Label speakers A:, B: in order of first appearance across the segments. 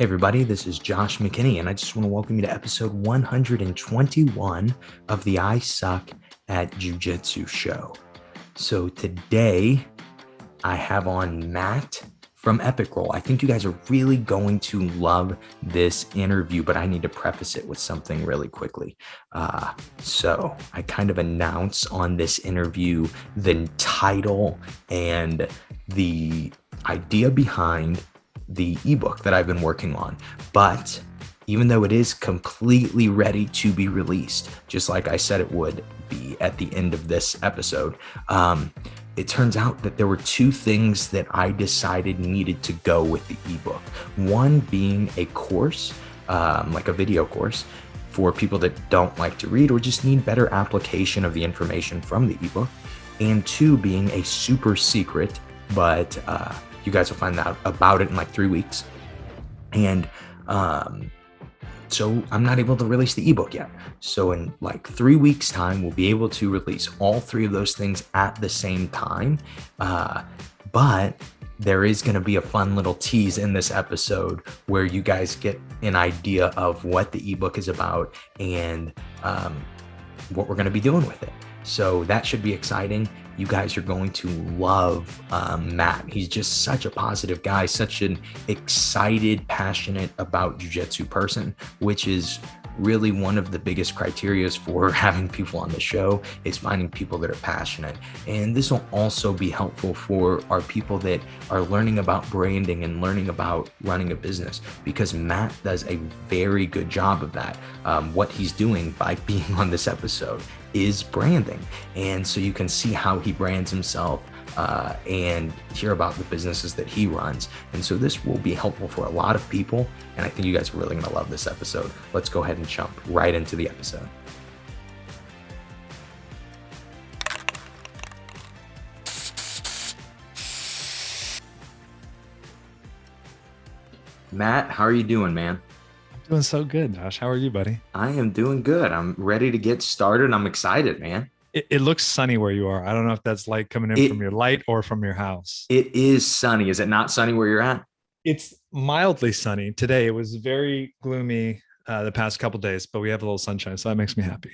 A: Everybody, this is Josh McKinney, and I just want to welcome you to episode 121 of the I Suck at Jiu-Jitsu show. So today, I have on Matt from Epic Roll. I think you guys are really going to love this interview, but I need to preface it with something really quickly. So I kind of announce on this interview the title and the idea behind the ebook that I've been working on. But even though it is completely ready to be released, just like I said it would be at the end of this episode, it turns out that there were two things that I decided needed to go with the ebook. One being a course, like a video course for people that don't like to read or just need better application of the information from the ebook. And two being a super secret, but you guys will find out about it in like 3 weeks. And so I'm not able to release the ebook yet. So in like 3 weeks time, we'll be able to release all three of those things at the same time. But there is going to be a fun little tease in this episode where you guys get an idea of what the ebook is about and what we're going to be doing with it. So that should be exciting. You guys are going to love Matt. He's just such a positive guy, such an excited, passionate about jiu-jitsu person, which is really one of the biggest criterias for having people on the show is finding people that are passionate. And this will also be helpful for our people that are learning about branding and learning about running a business, because Matt does a very good job of that. What he's doing by being on this episode is branding. And so you can see how he brands himself and hear about the businesses that he runs. And so this will be helpful for a lot of people. And I think you guys are really going to love this episode. Let's go ahead and jump right into the episode. Matt, how are you doing, man?
B: Doing so good, Josh. How are you, buddy?
A: I am doing good. I'm ready to get started. I'm excited, man.
B: It looks sunny where you are. I don't know if that's light coming in from your light or from your house.
A: It is sunny. Is it not sunny where you're at?
B: It's mildly sunny today. It was very gloomy the past couple of days, but we have a little sunshine, so that makes me happy.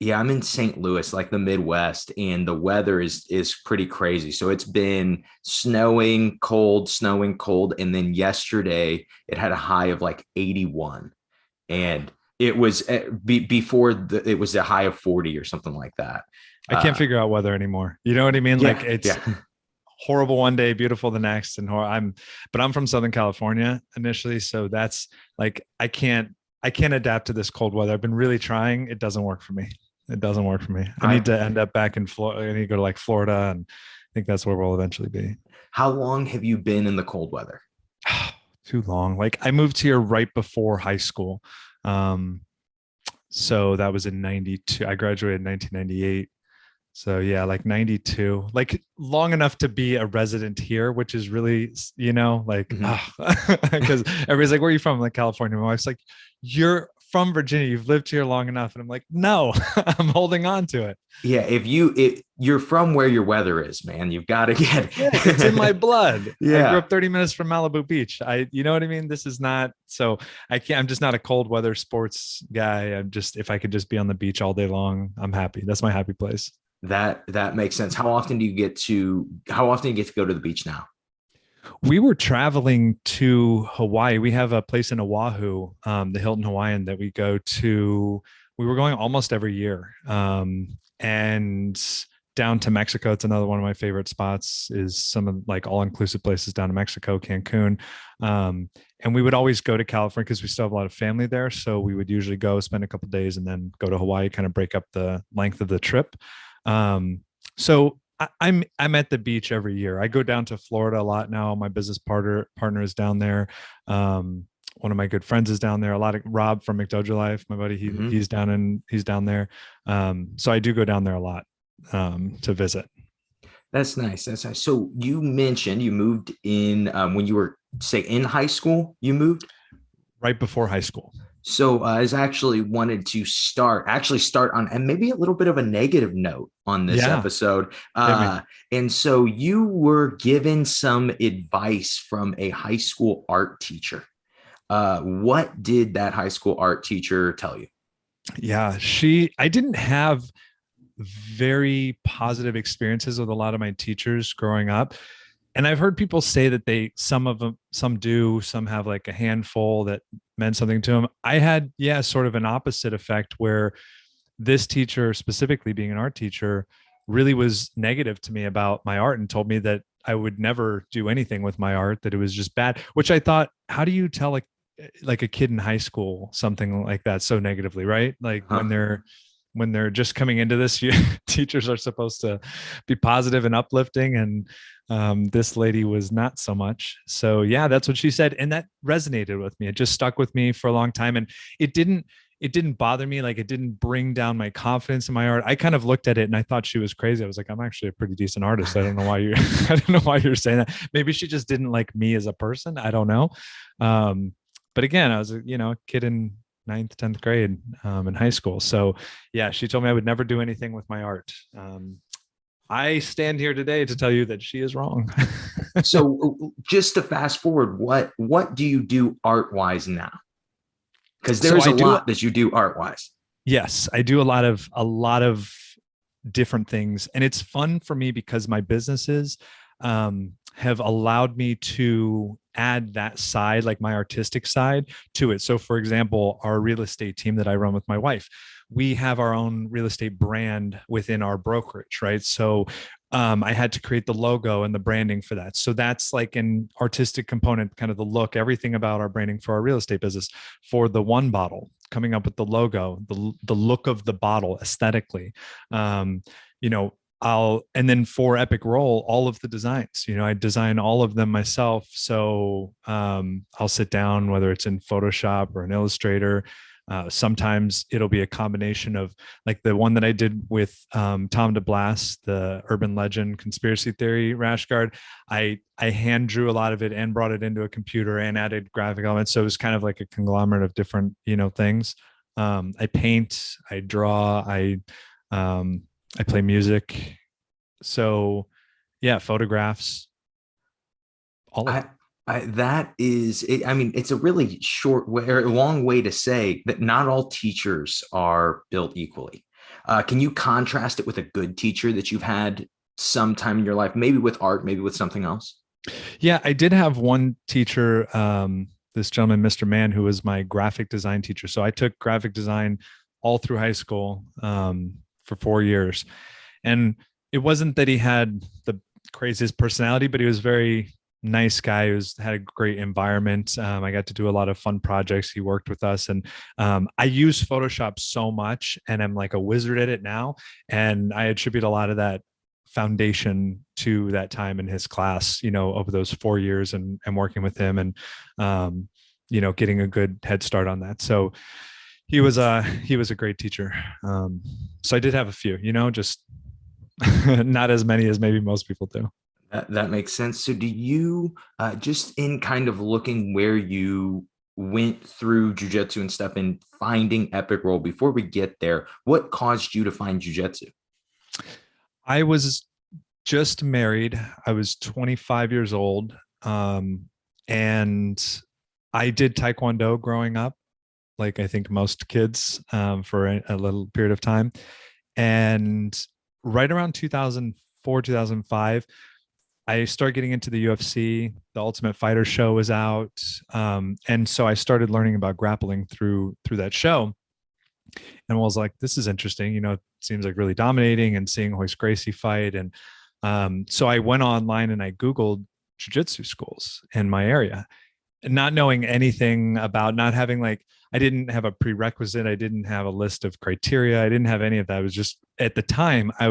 A: Yeah, I'm in St. Louis, like the Midwest, and the weather is pretty crazy. So it's been snowing, cold, and then yesterday it had a high of like 81, and it was before it was a high of 40 or something like that.
B: I can't figure out weather anymore. You know what I mean?
A: Yeah,
B: like it's horrible one day, beautiful the next, and I'm from Southern California initially, so that's like I can't adapt to this cold weather. I've been really trying. It doesn't work for me. I need to end up back in Florida. I need to go to like Florida, and I think that's where we'll eventually be.
A: How long have you been in the cold weather?
B: Too long. Like I moved here right before high school. So that was in 92. I graduated in 1998. So yeah, like 92, like long enough to be a resident here, which is really, like, because everybody's like, where are you from? I'm like, California. My wife's like, you're from Virginia. You've lived here long enough. And I'm like, no, I'm holding on to it.
A: Yeah. If you're from where your weather is, man, you've got to get it.
B: Yeah, it's in my blood.
A: Yeah.
B: I grew up 30 minutes from Malibu Beach. You know what I mean? This is not, so I'm just not a cold weather sports guy. If I could just be on the beach all day long, I'm happy. That's my happy place.
A: That makes sense. How often do you get to go to the beach now?
B: We were traveling to Hawaii. We have a place in Oahu, the Hilton Hawaiian, that we go to. We were going almost every year. And down to Mexico. It's another one of my favorite spots, is some of like all-inclusive places down to Mexico, Cancun. And we would always go to California because we still have a lot of family there. So we would usually go spend a couple of days and then go to Hawaii, kind of break up the length of the trip. So I'm at the beach every year. I go down to Florida a lot now. My business partner is down there. One of my good friends is down there. A lot of Rob from McDojo Life, my buddy, he's down there. So I do go down there a lot to visit.
A: That's nice. So you mentioned you moved in when you were in high school. You moved
B: right before high school.
A: So I actually wanted to start on and maybe a little bit of a negative note on this episode. And so you were given some advice from a high school art teacher. What did that high school art teacher tell you?
B: Yeah, I didn't have very positive experiences with a lot of my teachers growing up. And I've heard people say that some of them, some do, some have like a handful that meant something to them. I had, yeah, sort of an opposite effect where this teacher, specifically being an art teacher, really was negative to me about my art and told me that I would never do anything with my art, that it was just bad, which I thought, how do you tell like a kid in high school something like that so negatively, right? Like
A: Huh?
B: when they're just coming into this, teachers are supposed to be positive and uplifting, and this lady was not so much. So yeah, that's what she said, and that resonated with me. It just stuck with me for a long time, and it didn't bother me. Like, it didn't bring down my confidence in my art. I kind of looked at it and I thought she was crazy. I was like, I'm actually a pretty decent artist. I don't know why you I don't know why you're saying that. Maybe she just didn't like me as a person. I don't know. Um, but again, I was a kid in ninth, 10th grade in high school. So yeah, she told me I would never do anything with my art. I stand here today to tell you that she is wrong.
A: So just to fast forward, what do you do art wise now? Because
B: So
A: there's
B: I
A: a
B: do,
A: lot that you do art wise.
B: yes, I do a lot of different things, and it's fun for me because my businesses have allowed me to add that side, like my artistic side, to it. So for example, our real estate team that I run with my wife, we have our own real estate brand within our brokerage, right? So I had to create the logo and the branding for that. So that's like an artistic component, kind of the look, everything about our branding for our real estate business. For the one bottle, coming up with the logo, the look of the bottle aesthetically. Um, you know, and then for Epic Roll, all of the designs, I design all of them myself. So I'll sit down, whether it's in Photoshop or an Illustrator. Sometimes it'll be a combination of, like the one that I did with Tom DeBlas, the urban legend conspiracy theory rash guard. I hand drew a lot of it and brought it into a computer and added graphic elements. So it was kind of like a conglomerate of different, things. I paint, I draw, um, I play music. So yeah, photographs, all of
A: I,
B: it.
A: that is, I mean, it's a really short way or a long way to say that not all teachers are built equally. Can you contrast it with a good teacher that you've had sometime in your life, maybe with art, maybe with something else?
B: Yeah, I did have one teacher, this gentleman, Mr. Mann, who was my graphic design teacher. So I took graphic design all through high school for 4 years. And it wasn't that he had the craziest personality, but he was very nice guy who's had a great environment. I got to do a lot of fun projects. He worked with us, and I use Photoshop so much, and I'm like a wizard at it now. And I attribute a lot of that foundation to that time in his class, over those 4 years, and working with him, and getting a good head start on that. So he was a great teacher. So I did have a few, just not as many as maybe most people do.
A: That makes sense. So, do you just in kind of looking where you went through jujitsu and stuff and finding Epic Roll before we get there, what caused you to find jujitsu?
B: I was just married. I was 25 years old. And I did Taekwondo growing up, like I think most kids, for a little period of time. And right around 2004, 2005, I started getting into the UFC. The Ultimate Fighter show was out. And so I started learning about grappling through that show, and was like, this is interesting. It seems like really dominating, and seeing Hoist Gracie fight. And so I went online and I Googled jiu-jitsu schools in my area, and not knowing anything about, not having like, I didn't have a prerequisite. I didn't have a list of criteria. I didn't have any of that. It was just, at the time I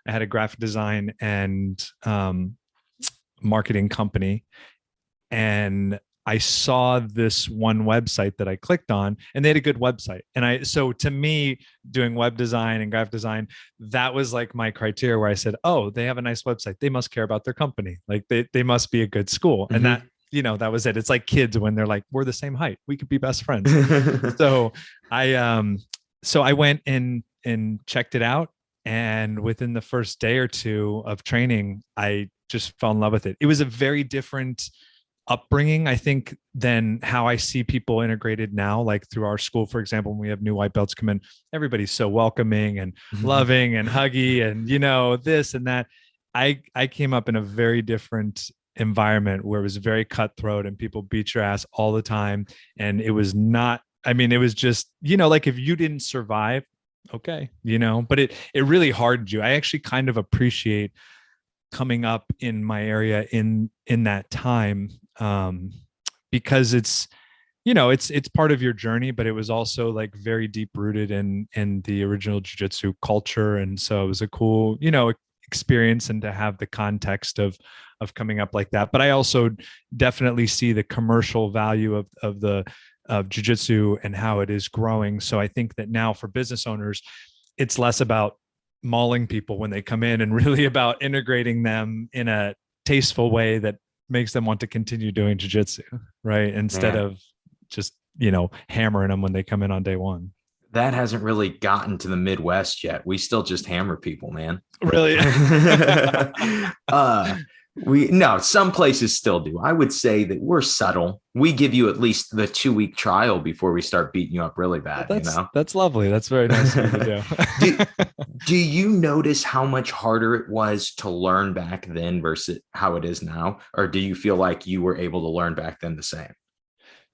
B: had a graphic design and marketing company, and I saw this one website that I clicked on, and they had a good website. So to me, doing web design and graphic design, that was like my criteria, where I said, oh, they have a nice website. They must care about their company. Like they must be a good school. And that,
A: Mhm.
B: that was it. It's like kids when they're like, we're the same height, we could be best friends. So I went and checked it out. And within the first day or two of training, I just fell in love with it. It was a very different upbringing, I think, than how I see people integrated now. Like through our school, for example, when we have new white belts come in, everybody's so welcoming and loving and huggy and, this and that. I came up in a very different environment where it was very cutthroat and people beat your ass all the time. And it was not, I mean, it was just, like if you didn't survive, okay, but it really hardened you. I actually kind of appreciate coming up in my area in that time, because it's it's part of your journey, but it was also like very deep rooted in the original jiu-jitsu culture. And so it was a cool experience, and to have the context of coming up like that. But I also definitely see the commercial value of jiu-jitsu and how it is growing. So I think that now for business owners, it's less about mauling people when they come in and really about integrating them in a tasteful way that makes them want to continue doing jiu-jitsu, right? Instead of just, hammering them when they come in on day one.
A: That hasn't really gotten to the Midwest yet. We still just hammer people, man.
B: Really?
A: Some places still do. I would say that we're subtle. We give you at least the 2-week trial before we start beating you up really bad.
B: That's lovely. That's very nice of you to
A: do. Do you notice how much harder it was to learn back then versus how it is now? Or do you feel like you were able to learn back then the same?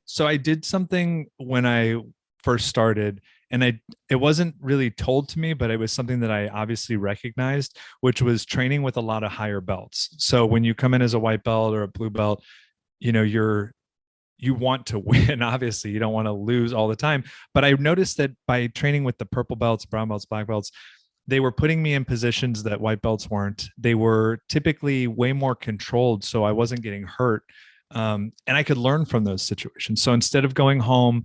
B: So I did something when I first started, and it wasn't really told to me, but it was something that I obviously recognized, which was training with a lot of higher belts. So when you come in as a white belt or a blue belt, you want to win. Obviously, you don't want to lose all the time. But I noticed that by training with the purple belts, brown belts, black belts, they were putting me in positions that white belts weren't. They were typically way more controlled, so I wasn't getting hurt. And I could learn from those situations. So instead of going home,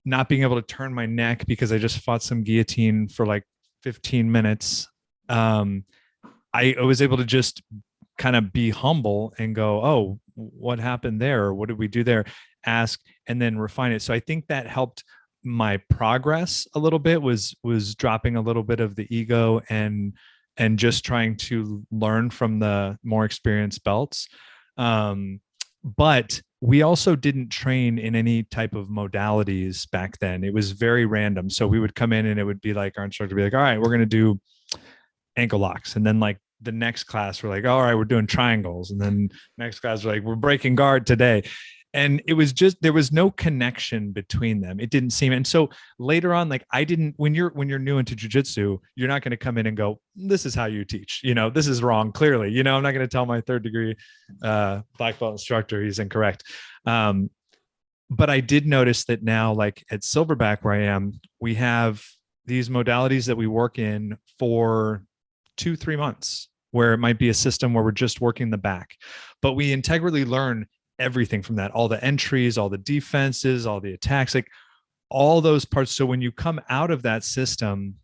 B: not being able to turn my neck because I just fought some guillotine for like 15 minutes, I was able to just kind of be humble and go, oh, what happened there? Or what did we do there? Ask, and then refine it. So I think that helped my progress a little bit, was dropping a little bit of the ego and just trying to learn from the more experienced belts. But we also didn't train in any type of modalities back then. It was very random. So we would come in and it would be like, our instructor would be like, all right, we're going to do ankle locks. And then like the next class, we're like, all right, we're doing triangles. And then next class, we're like, we're breaking guard today. And it was just, there was no connection between them. It didn't seem. And so later on, like when you're new into jiu-jitsu, you're not going to come in and go, this is how you teach, this is wrong. Clearly, I'm not going to tell my 3rd degree black belt instructor he's incorrect. But I did notice that now, like at Silverback where I am, we have these modalities that we work in for 2-3 months, where it might be a system where we're just working the back, but we integrally learn everything from that, all the entries, all the defenses, all the attacks, like all those parts. So when you come out of that system,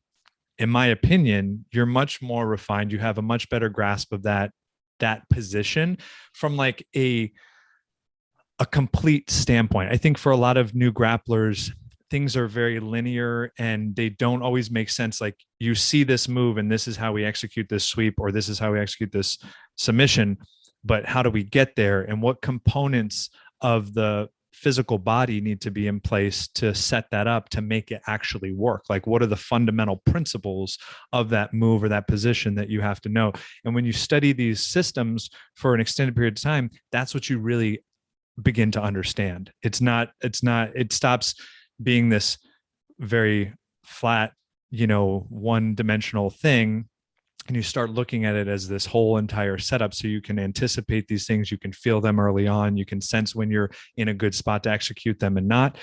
B: in my opinion, you're much more refined. You have a much better grasp of that position from like a complete standpoint. I think for a lot of new grapplers, things are very linear and they don't always make sense. Like you see this move and this is how we execute this sweep, or this is how we execute this submission. But how do we get there, and what components of the physical body need to be in place to set that up to make it actually work? Like what are the fundamental principles of that move or that position that you have to know? And when you study these systems for an extended period of time, that's what you really begin to understand. It stops being this very flat, one-dimensional thing, and you start looking at it as this whole entire setup, so you can anticipate these things, you can feel them early on, you can sense when you're in a good spot to execute them and not.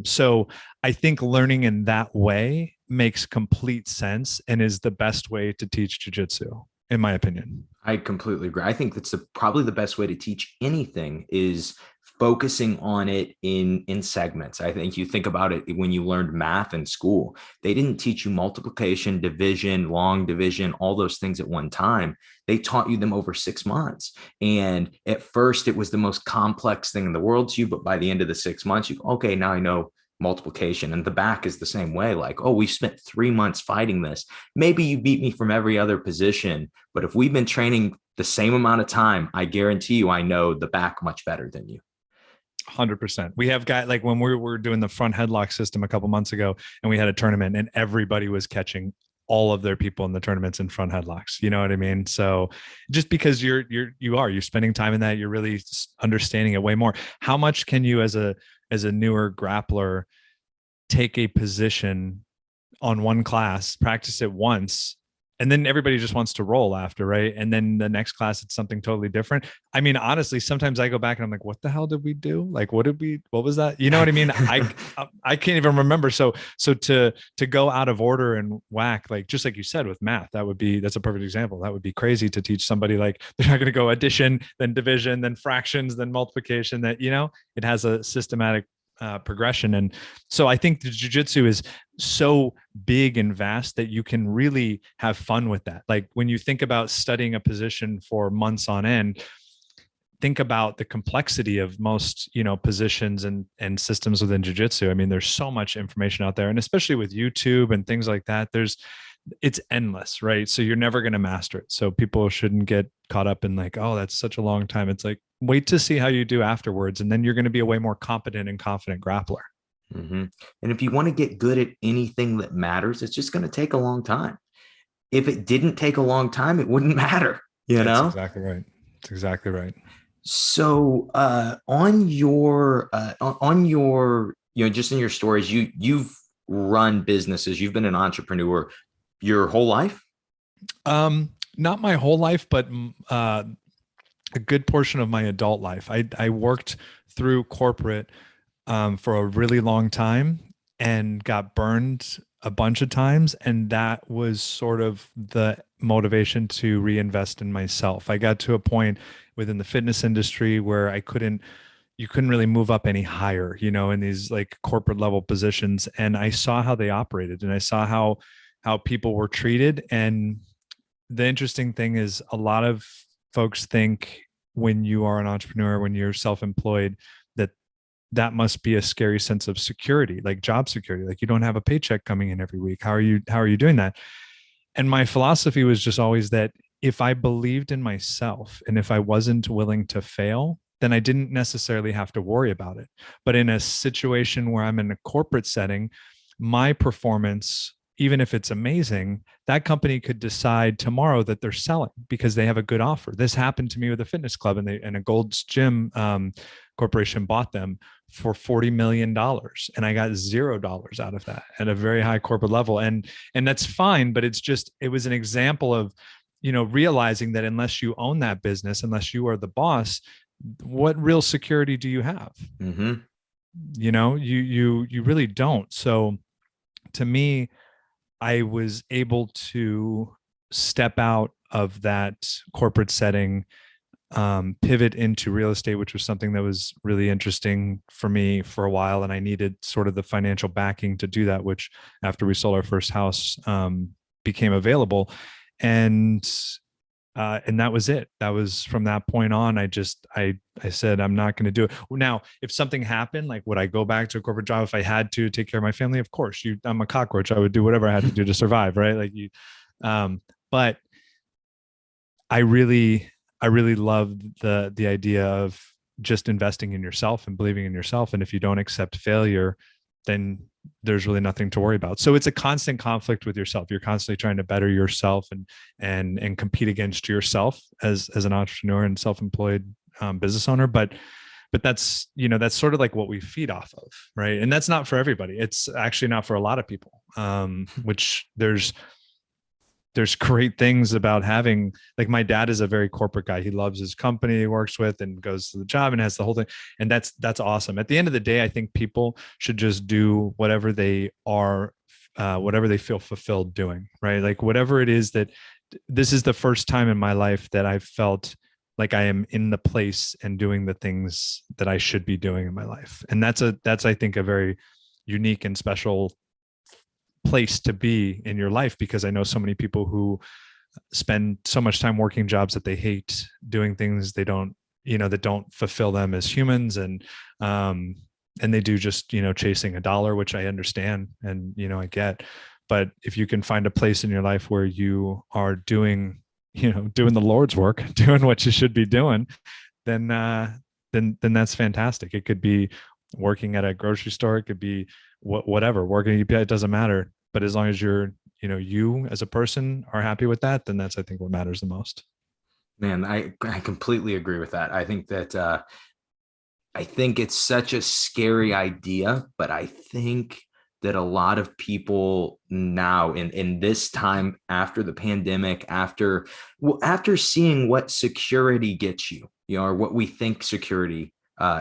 B: So I think learning in that way makes complete sense and is the best way to teach jiu-jitsu, in my opinion.
A: I completely agree. I think that's probably the best way to teach anything, is focusing on it in segments. I think you think about it when you learned math in school, they didn't teach you multiplication, division, long division, all those things at one time. They taught you them over 6 months. And at first it was the most complex thing in the world to you, but by the end of the 6 months, okay, now I know multiplication. And the back is the same way. Like, oh, we spent 3 months fighting this. Maybe you beat me from every other position, but if we've been training the same amount of time, I guarantee you, I know the back much better than you.
B: 100%. We have got, like, when we were doing the front headlock system a couple months ago, and we had a tournament, and everybody was catching all of their people in the tournaments in front headlocks. You know what I mean? So just because you're spending time in that, you're really understanding it way more. How much can you, as a newer grappler, take a position on one class, practice it once, and then everybody just wants to roll after, right? And then the next class, it's something totally different. I mean, honestly, sometimes I go back and I'm like, what the hell did we do? Like, what was that? You know what I mean? I can't even remember. So to go out of order and whack, like, just like you said with math, that's a perfect example. That would be crazy to teach somebody. Like, they're not going to go addition, then division, then fractions, then multiplication. That, it has a systematic progression. And so I think the jiu-jitsu is so big and vast that you can really have fun with that. Like, when you think about studying a position for months on end, think about the complexity of most, positions and systems within jiu-jitsu. I mean, there's so much information out there, and especially with YouTube and things like that, it's endless, right? So you're never going to master it. So people shouldn't get caught up in like, oh, that's such a long time. It's like, wait to see how you do afterwards. And then you're going to be a way more competent and confident grappler.
A: Mm-hmm. And if you want to get good at anything that matters, it's just going to take a long time. If it didn't take a long time, it wouldn't matter,
B: That's exactly right. That's exactly right.
A: So on your just in your stories, you've run businesses, you've been an entrepreneur your whole life?
B: Not my whole life, but a good portion of my adult life. I worked through corporate for a really long time and got burned a bunch of times. And that was sort of the motivation to reinvest in myself. I got to a point within the fitness industry where you couldn't really move up any higher, in these like corporate level positions. And I saw how they operated, and I saw how people were treated. And the interesting thing is, a lot of folks think when you are an entrepreneur, when you're self-employed, that must be a scary sense of security, like job security. Like, you don't have a paycheck coming in every week. How are you doing that? And my philosophy was just always that if I believed in myself and if I wasn't willing to fail, then I didn't necessarily have to worry about it. But in a situation where I'm in a corporate setting, my performance, even if it's amazing, that company could decide tomorrow that they're selling because they have a good offer. This happened to me with a fitness club, and a Gold's Gym corporation bought them for $40 million. And I got $0 out of that at a very high corporate level. And that's fine, but it was an example of, realizing that unless you own that business, unless you are the boss, what real security do you have?
A: Mm-hmm.
B: You really don't. So to me, I was able to step out of that corporate setting, pivot into real estate, which was something that was really interesting for me for a while. And I needed sort of the financial backing to do that, which after we sold our first house, became available. And that was it. That was from that point on. I said, I'm not going to do it. Now, if something happened, like, would I go back to a corporate job if I had to take care of my family? Of course. I'm a cockroach. I would do whatever I had to do to survive. Right. Like but I really love the idea of just investing in yourself and believing in yourself. And if you don't accept failure, then there's really nothing to worry about. So it's a constant conflict with yourself. You're constantly trying to better yourself and compete against yourself as an entrepreneur and self-employed business owner. But that's, that's sort of like what we feed off of. Right. And that's not for everybody. It's actually not for a lot of people, which there's great things about having, like, my dad is a very corporate guy. He loves his company he works with and goes to the job and has the whole thing. And that's awesome. At the end of the day, I think people should just do whatever they are, whatever they feel fulfilled doing, right? Like, whatever it is this is the first time in my life that I've felt like I am in the place and doing the things that I should be doing in my life. And that's I think a very unique and special place to be in your life, because I know so many people who spend so much time working jobs that they hate, doing things they don't, that don't fulfill them as humans. And they do just, chasing a dollar, which I understand and, I get. But if you can find a place in your life where you are doing doing the Lord's work, doing what you should be doing, then then that's fantastic. It could be working at a grocery store, it could be whatever, working at UPI, it doesn't matter. But as long as you as a person are happy with that, then that's, I think, what matters the most.
A: Man, I completely agree with that. I think it's such a scary idea, but I think that a lot of people now in this time after the pandemic, after seeing what security gets you, or what we think security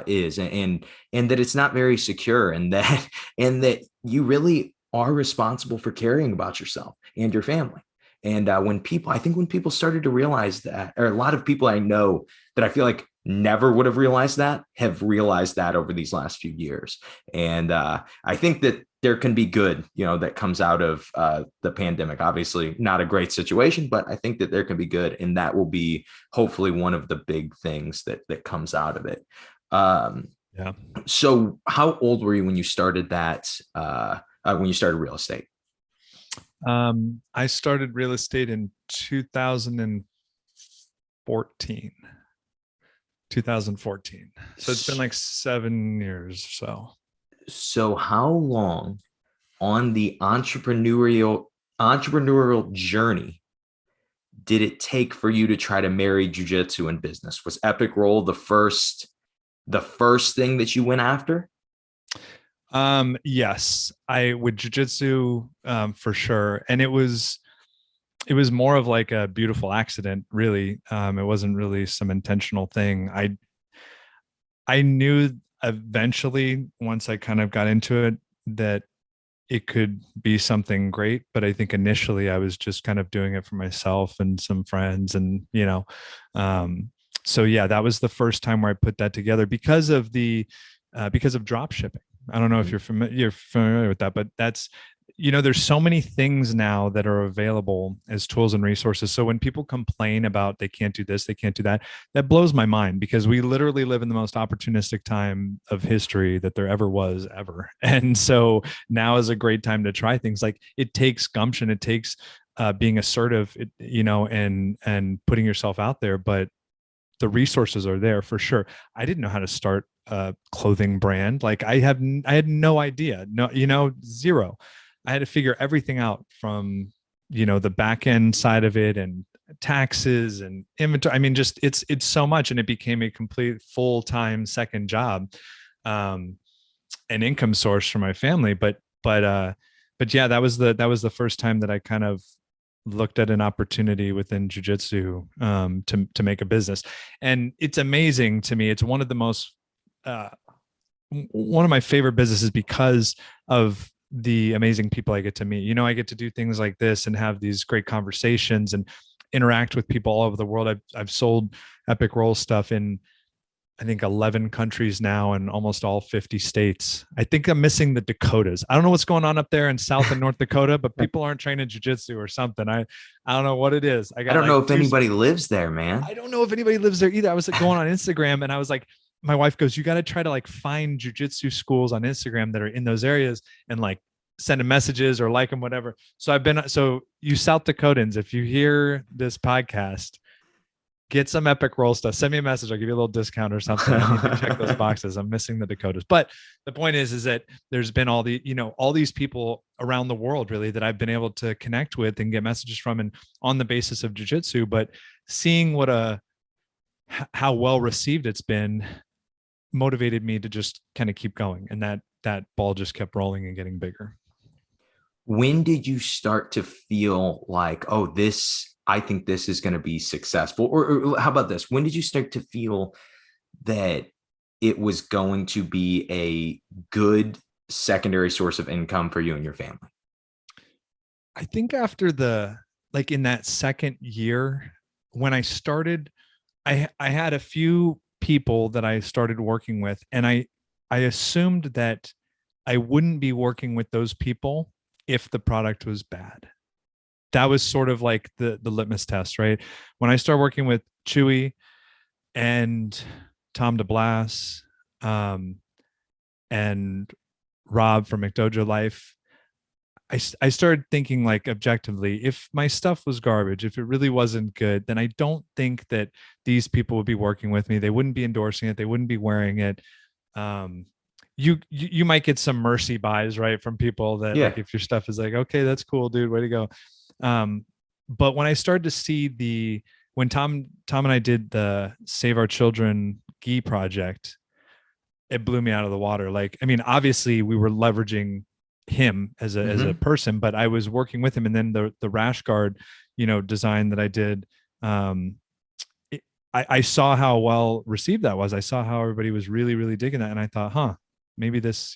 A: is, and that it's not very secure, and that you really are responsible for caring about yourself and your family. And when people started to realize that, or a lot of people I know that I feel like never would have realized that, have realized that over these last few years. And I think that there can be good, that comes out of the pandemic. Obviously, not a great situation, but I think that there can be good, and that will be hopefully one of the big things that comes out of it.
B: Yeah.
A: So, how old were you when you started that? When you started real estate?
B: I started real estate in 2014. 2014. So it's been like 7 years or so.
A: So, how long on the entrepreneurial journey did it take for you to try to marry jiu-jitsu and business? Was Epic Roll the first thing that you went after?
B: Yes, I would jiu-jitsu for sure. And it was more of like a beautiful accident, really. It wasn't really some intentional thing. I knew eventually, once I kind of got into it, that it could be something great. But I think initially I was just kind of doing it for myself and some friends, and so yeah, that was the first time where I put that together because of drop shipping. I don't know if you're familiar with that, but that's, there's so many things now that are available as tools and resources. So when people complain about they can't do this, they can't do that, that blows my mind, because we literally live in the most opportunistic time of history that there ever was ever. And so now is a great time to try things. Like, it takes gumption, it takes being assertive, and putting yourself out there, but the resources are there for sure. I didn't know how to start a clothing brand. Like, I had no idea, no, zero. I had to figure everything out from, the back end side of it, and taxes and inventory. I mean, just it's so much, and it became a complete full-time second job, an income source for my family. But yeah, that was the first time that I kind of looked at an opportunity within jiu-jitsu, to make a business. And it's amazing to me. It's uh, one of my favorite businesses because of the amazing people I get to meet. I get to do things like this and have these great conversations and interact with people all over the world. I've sold Epic Roll stuff in, I think, 11 countries now, and almost all 50 states. I think I'm missing the Dakotas. I don't know what's going on up there in South and North Dakota, but people aren't training jiu-jitsu or something. I don't know what it is.
A: I don't know if anybody lives there, man.
B: I don't know if anybody lives there either. I was like going on Instagram, and I was like, my wife goes, you got to try to like find jiu-jitsu schools on Instagram that are in those areas, and like send them messages or like them, whatever. So you South Dakotans, if you hear this podcast, get some Epic Roll stuff. Send me a message. I'll give you a little discount or something. I need to check those boxes. I'm missing the Dakotas. But the point is that there's been all these people around the world, really, that I've been able to connect with and get messages from, and on the basis of jiu-jitsu. But seeing how well received it's been motivated me to just kind of keep going. And that ball just kept rolling and getting bigger.
A: When did you start to feel like, oh, I think this is going to be successful? Or how about this? When did you start to feel that it was going to be a good secondary source of income for you and your family?
B: I think after in that second year, when I started, I had a few people that I started working with, and I assumed that I wouldn't be working with those people if the product was bad. That was sort of like the litmus test, right? When I started working with Chewy and Tom DeBlas, and Rob from McDojo Life, I started thinking like objectively, if my stuff was garbage, if it really wasn't good, then I don't think that these people would be working with me. They wouldn't be endorsing it. They wouldn't be wearing it. Um, you might get some mercy buys, right, from people that
A: Yeah.
B: like if your stuff is like, okay, that's cool, dude, way to go. Um, but when I started to see when Tom and I did the Save Our Children gi project, it blew me out of the water. Like, I mean, obviously we were leveraging him as a
A: Hmm.
B: person, but I was working with him. And then the rash guard, design that I did, um, it, I saw how well received that was. I saw how everybody was really, really digging that. And I thought, maybe this,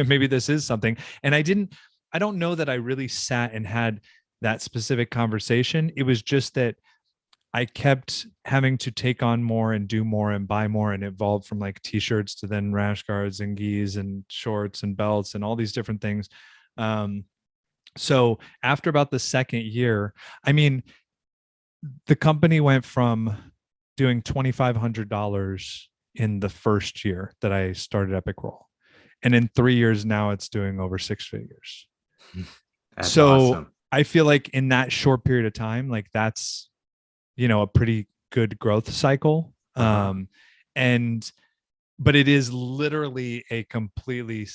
B: maybe this is something. And I don't know that I really sat and had that specific conversation. It was just that I kept having to take on more and do more and buy more, and it evolved from like t-shirts to then rash guards and gis and shorts and belts and all these different things. Um, so after about the second year, I mean, the company went from doing $2,500 in the first year that I started Epic Roll, and in 3 years now it's doing over six figures.
A: That's
B: So
A: awesome.
B: I feel like in that short period of time, like that's a pretty good growth cycle.
A: Uh-huh.
B: And but it is literally a completely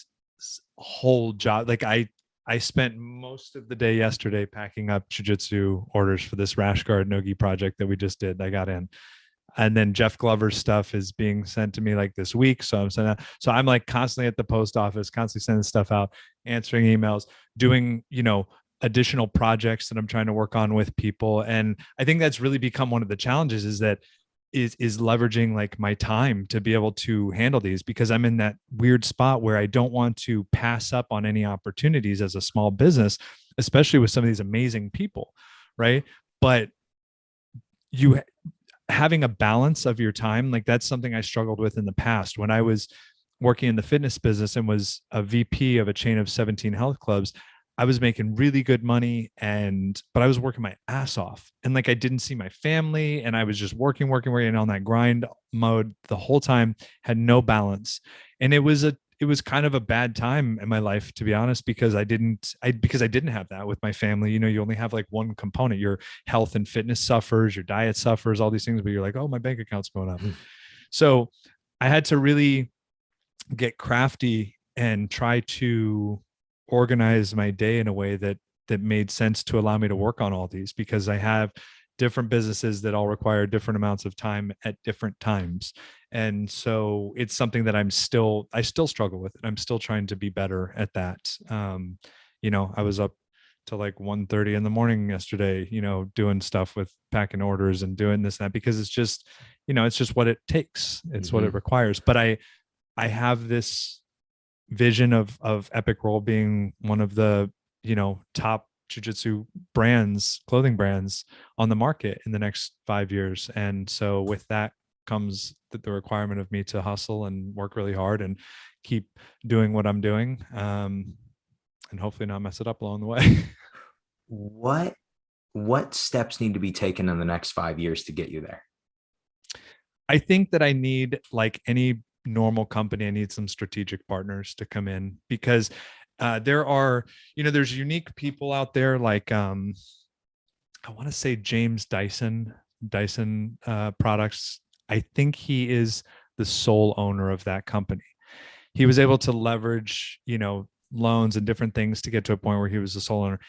B: whole job. Like I spent most of the day yesterday packing up jiu-jitsu orders for this rash guard nogi project that we just did. I got in, and then Jeff Glover's stuff is being sent to me like this week. So I'm sending that. So I'm like constantly at the post office, constantly sending stuff out, answering emails, doing, additional projects that I'm trying to work on with people. And I think that's really become one of the challenges is that is leveraging like my time to be able to handle these, because I'm in that weird spot where I don't want to pass up on any opportunities as a small business, especially with some of these amazing people. Right. But you having a balance of your time, like that's something I struggled with in the past when I was working in the fitness business and was a VP of a chain of 17 health clubs. I was making really good money, but I was working my ass off, and like I didn't see my family, and I was just working on that grind mode the whole time, had no balance. And it was kind of a bad time in my life, to be honest, because because I didn't have that with my family. You only have like one component. Your health and fitness suffers, your diet suffers, all these things, but you're like, oh, my bank account's going up. So I had to really get crafty and try to organize my day in a way that made sense to allow me to work on all these, because I have different businesses that all require different amounts of time at different times. And so it's something that I still struggle with it. I'm still trying to be better at that. I was up to like 1:30 in the morning yesterday, doing stuff with packing orders and doing this and that, because it's just what it takes. It's what it
A: Hmm.
B: requires. But I have this vision of Epic Roll being one of the, top jiu-jitsu brands, clothing brands on the market in the next 5 years. And so with that comes the requirement of me to hustle and work really hard and keep doing what I'm doing. And hopefully not mess it up along the way.
A: What what steps need to be taken in the next 5 years to get you there?
B: I think that I need, like any normal company, I need some strategic partners to come in, because there are, there's unique people out there like I want to say James Dyson products. I think he is the sole owner of that company. He was able to leverage, loans and different things to get to a point where he was the sole owner.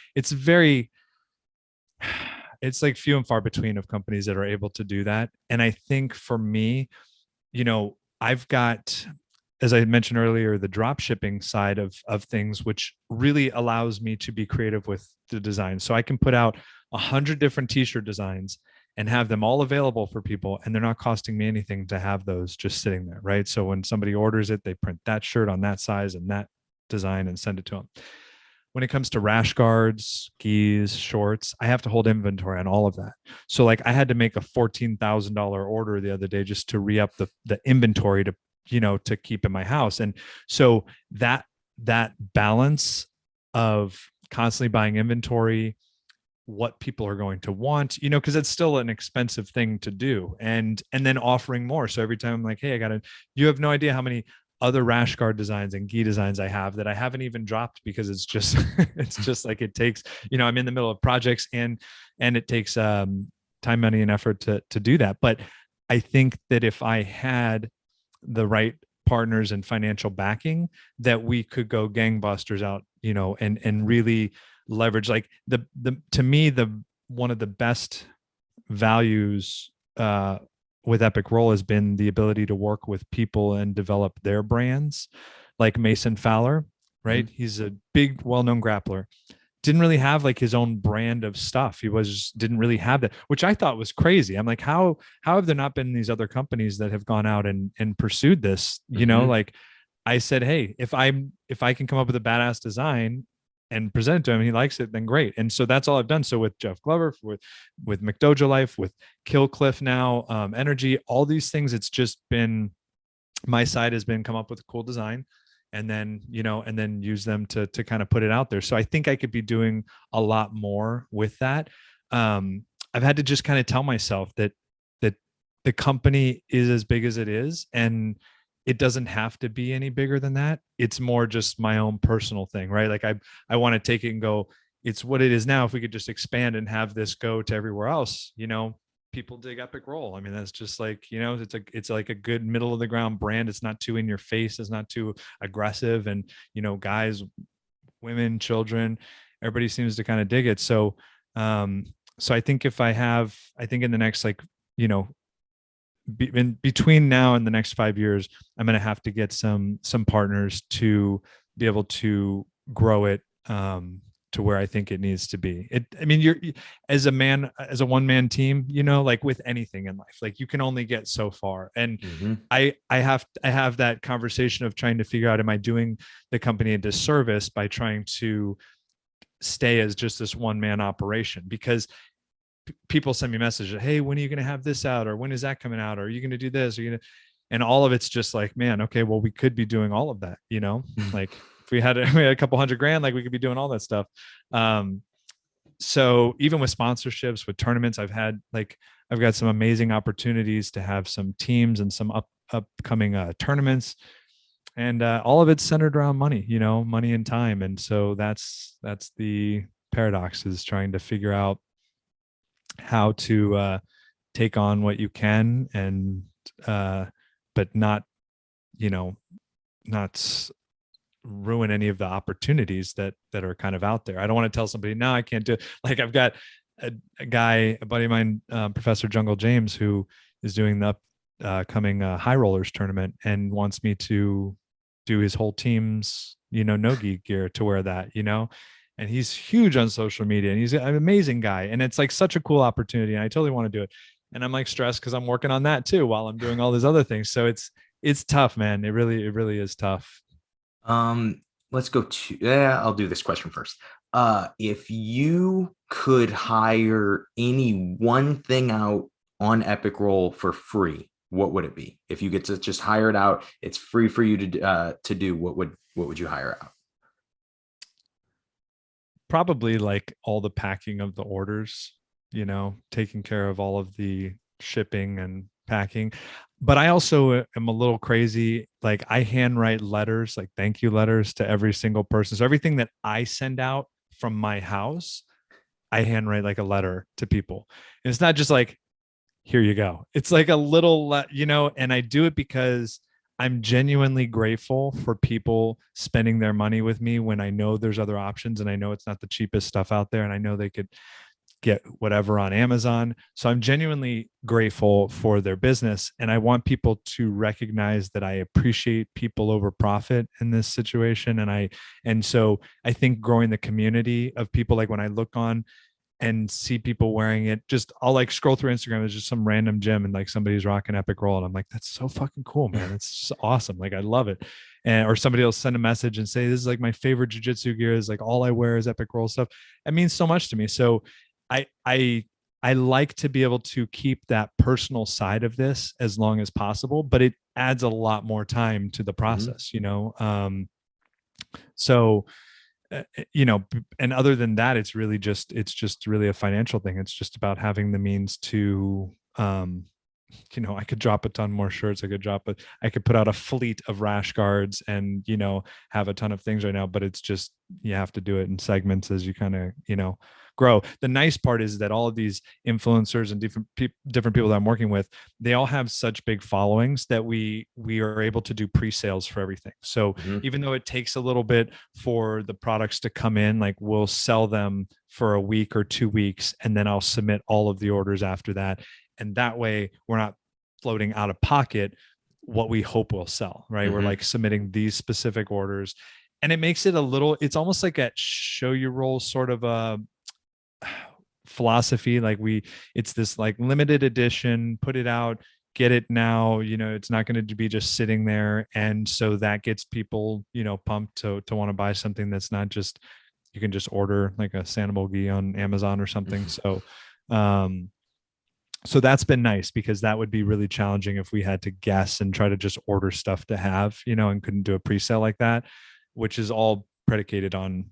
B: It's like few and far between of companies that are able to do that. And I think for me, I've got, as I mentioned earlier, the drop shipping side of things, which really allows me to be creative with the design. So I can put out 100 different t-shirt designs and have them all available for people, and they're not costing me anything to have those just sitting there, right? So when somebody orders it, they print that shirt on that size and that design and send it to them. When it comes to rash guards, gis, shorts, I have to hold inventory on all of that. So like I had to make a $14,000 order the other day just to re-up the inventory to keep in my house. And so that balance of constantly buying inventory, what people are going to want, because it's still an expensive thing to do, and then offering more. So every time I'm like, hey, you have no idea how many other rash guard designs and gi designs I have that I haven't even dropped because it's just it's just like it takes, I'm in the middle of projects, and it takes time, money, and effort to do that. But I think that if I had the right partners and financial backing, that we could go gangbusters out, and really leverage, like, the to me, the one of the best values with Epic Roll has been the ability to work with people and develop their brands, like Mason Fowler, right?
A: Mhm.
B: He's a big, well-known grappler. Didn't really have like his own brand of stuff. He didn't really have that, which I thought was crazy. I'm like, how have there not been these other companies that have gone out and pursued this?
A: Mhm.
B: Like, I said, hey, if I can come up with a badass design and present it to him, and he likes it, then great. And so that's all I've done. So with Jeff Glover, with McDojo Life, with Killcliff now, Energy, all these things, it's just been, my side has been come up with a cool design, and then use them to kind of put it out there. So I think I could be doing a lot more with that. I've had to just kind of tell myself that the company is as big as it is, and it doesn't have to be any bigger than that. It's more just my own personal thing, right? Like, I want to take it and go, it's what it is now. If we could just expand and have this go to everywhere else, people dig Epic Roll. I mean, that's just like, it's like a good middle of the ground brand. It's not too in your face. It's not too aggressive. And, guys, women, children, everybody seems to kind of dig it. So I think I think in the next, like, you know, between now and the next 5 years, I'm going to have to get some partners to be able to grow it, to where I think it needs to be. I mean, you're, as a one man team, like with anything in life, like you can only get so far. And
A: Mhm.
B: I have that conversation of trying to figure out, am I doing the company a disservice by trying to stay as just this one man operation? Because people send me messages, hey, when are you going to have this out, or when is that coming out, or are you going to do this, and all of it's just like, man, okay, well, we could be doing all of that, like if we had a couple $100,000, like we could be doing all that stuff. So even with sponsorships, with tournaments, I've got some amazing opportunities to have some teams and some upcoming tournaments, and all of it's centered around money, money and time. And so that's the paradox, is trying to figure out how to take on what you can, and but not, you know not ruin any of the opportunities that are kind of out there. I don't want to tell somebody, no, I can't do it. Like, I've got a guy, a buddy of mine, Professor Jungle James, who is doing the coming high rollers tournament, and wants me to do his whole team's, no-gi gear to wear that, and he's huge on social media, and he's an amazing guy, and it's like such a cool opportunity, and I totally want to do it. And I'm like stressed because I'm working on that too while I'm doing all these other things. So it's tough, man. It really is tough.
A: Um, let's go to, yeah, I'll do this question first. If you could hire any one thing out on Epic Roll for free, what would it be? If you get to just hire it out, it's free for you to do. What would you hire out?
B: Probably like all the packing of the orders, taking care of all of the shipping and packing. But I also am a little crazy. Like, I handwrite letters, like thank you letters, to every single person. So everything that I send out from my house, I handwrite like a letter to people. And it's not just like, here you go. It's like a little, and I do it because I'm genuinely grateful for people spending their money with me when I know there's other options, and I know it's not the cheapest stuff out there, and I know they could get whatever on Amazon. So I'm genuinely grateful for their business, and I want people to recognize that I appreciate people over profit in this situation. And so I think growing the community of people, like when I look on and see people wearing it, just I'll like scroll through Instagram, there's just some random gym and like somebody's rocking Epic Roll, and I'm like, that's so fucking cool, man. It's just awesome. Like, I love it. And or somebody will send a message and say, this is like my favorite jiu-jitsu gear, is like all I wear is Epic Roll stuff. It means so much to me. So I I I like to be able to keep that personal side of this as long as possible, but it adds a lot more time to the
A: Mhm.
B: process, so and other than that, it's just really a financial thing. It's just about having the means to I could drop a ton more shirts. I could put out a fleet of rash guards and, have a ton of things right now, but it's just, you have to do it in segments as you kind of, grow. The nice part is that all of these influencers and different people that I'm working with, they all have such big followings that we are able to do pre-sales for everything. So even though it takes a little bit for the products to come in, like we'll sell them for a week or 2 weeks, and then I'll submit all of the orders after that. And that way we're not floating out of pocket what we hope will sell, right? We're like submitting these specific orders, and it makes it it's almost like a show your roll sort of a philosophy. Like it's this like limited edition, put it out, get it now, it's not going to be just sitting there. And so that gets people, pumped to want to buy something that's not just, you can just order like a Sandoval gi on Amazon or something. So that's been nice, because that would be really challenging if we had to guess and try to just order stuff to have, and couldn't do a pre-sale like that, which is all predicated on,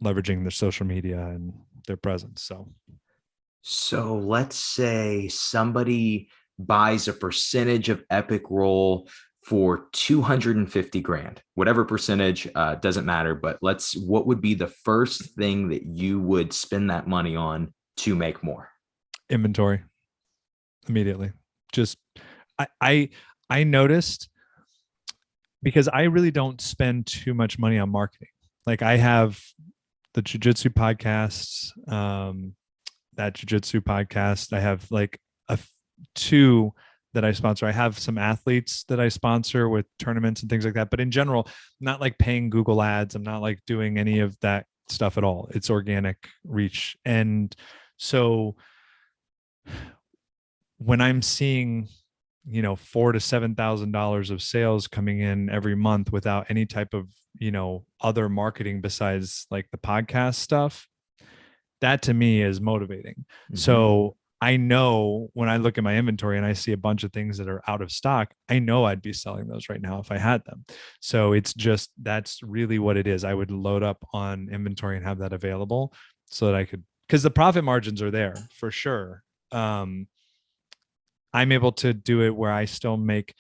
B: leveraging their social media and their presence.
A: So let's say somebody buys a percentage of Epic Roll for 250 grand, whatever percentage, doesn't matter. But what would be the first thing that you would spend that money on to make more?
B: Inventory. Immediately. Just, I noticed, because I really don't spend too much money on marketing. Like I have the Jiu-Jitsu podcasts, that Jiu-Jitsu podcast. I have like two that I sponsor. I have some athletes that I sponsor with tournaments and things like that. But in general, I'm not like paying Google ads. I'm not like doing any of that stuff at all. It's organic reach. And so when I'm seeing, $4,000 to $7,000 of sales coming in every month without any type of, other marketing besides like the podcast stuff, that to me is motivating. So I know when I look at my inventory and I see a bunch of things that are out of stock, I know I'd be selling those right now if I had them. So it's just, that's really what it is. I would load up on inventory and have that available so that I could, because the profit margins are there for sure. I'm able to do it where I still make,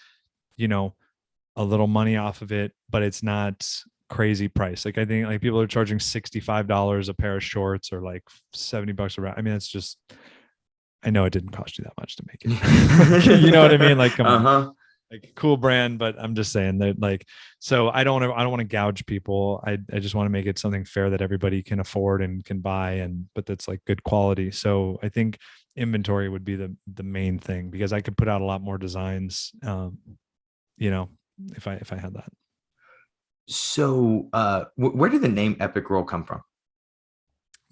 B: a little money off of it, but it's not crazy price. Like I think like people are charging $65 a pair of shorts, or like $70 a round. I mean, it's just, I know it didn't cost you that much to make it. You know what I mean? Like, come on, like cool brand, but I'm just saying that like, so I don't want to gouge people. I just want to make it something fair that everybody can afford and can buy, but that's like good quality. So I think inventory would be the main thing, because I could put out a lot more designs, if I had that.
A: So where did the name Epic Roll come from?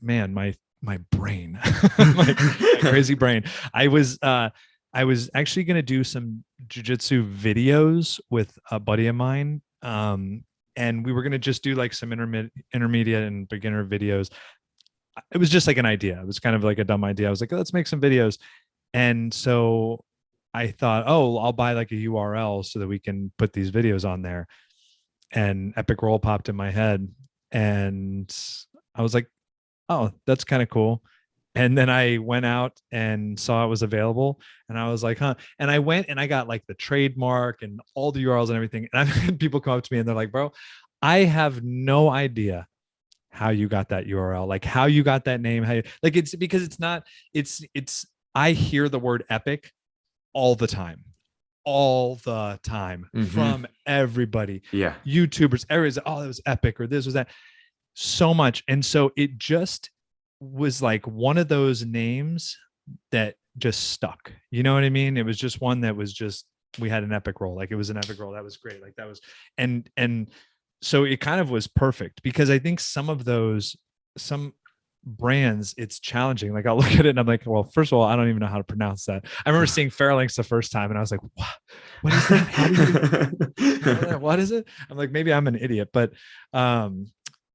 B: Man, my brain, my crazy brain. I was actually going to do some jiu-jitsu videos with a buddy of mine. And we were going to just do like some intermediate and beginner videos. It was just like an idea. It was kind of like a dumb idea. I was like, let's make some videos. And so I thought, oh, I'll buy like a URL so that we can put these videos on there. And Epic Roll popped in my head, and I was like, oh, that's kind of cool. And then I went out and saw it was available, and I was like, huh. And I went and I got like the trademark and all the URLs and everything. And I've had people come up to me and they're like, bro, I have no idea how you got that URL, like how you got that name, like it's because it's I hear the word epic all the time from everybody.
A: Yeah.
B: YouTubers, everybody's, oh, it was epic, or this was that, so much. And so it just was like one of those names that just stuck. You know what I mean? It was just one that was just, we had an Epic Roll. Like it was an Epic Roll. That was great. Like that was, and so it kind of was perfect, because I think some brands, it's challenging. Like I'll look at it and I'm like, well, first of all, I don't even know how to pronounce that. I remember seeing Fairlinks the first time and I was like, what is that? How do you, what is it? I'm like, maybe I'm an idiot, but I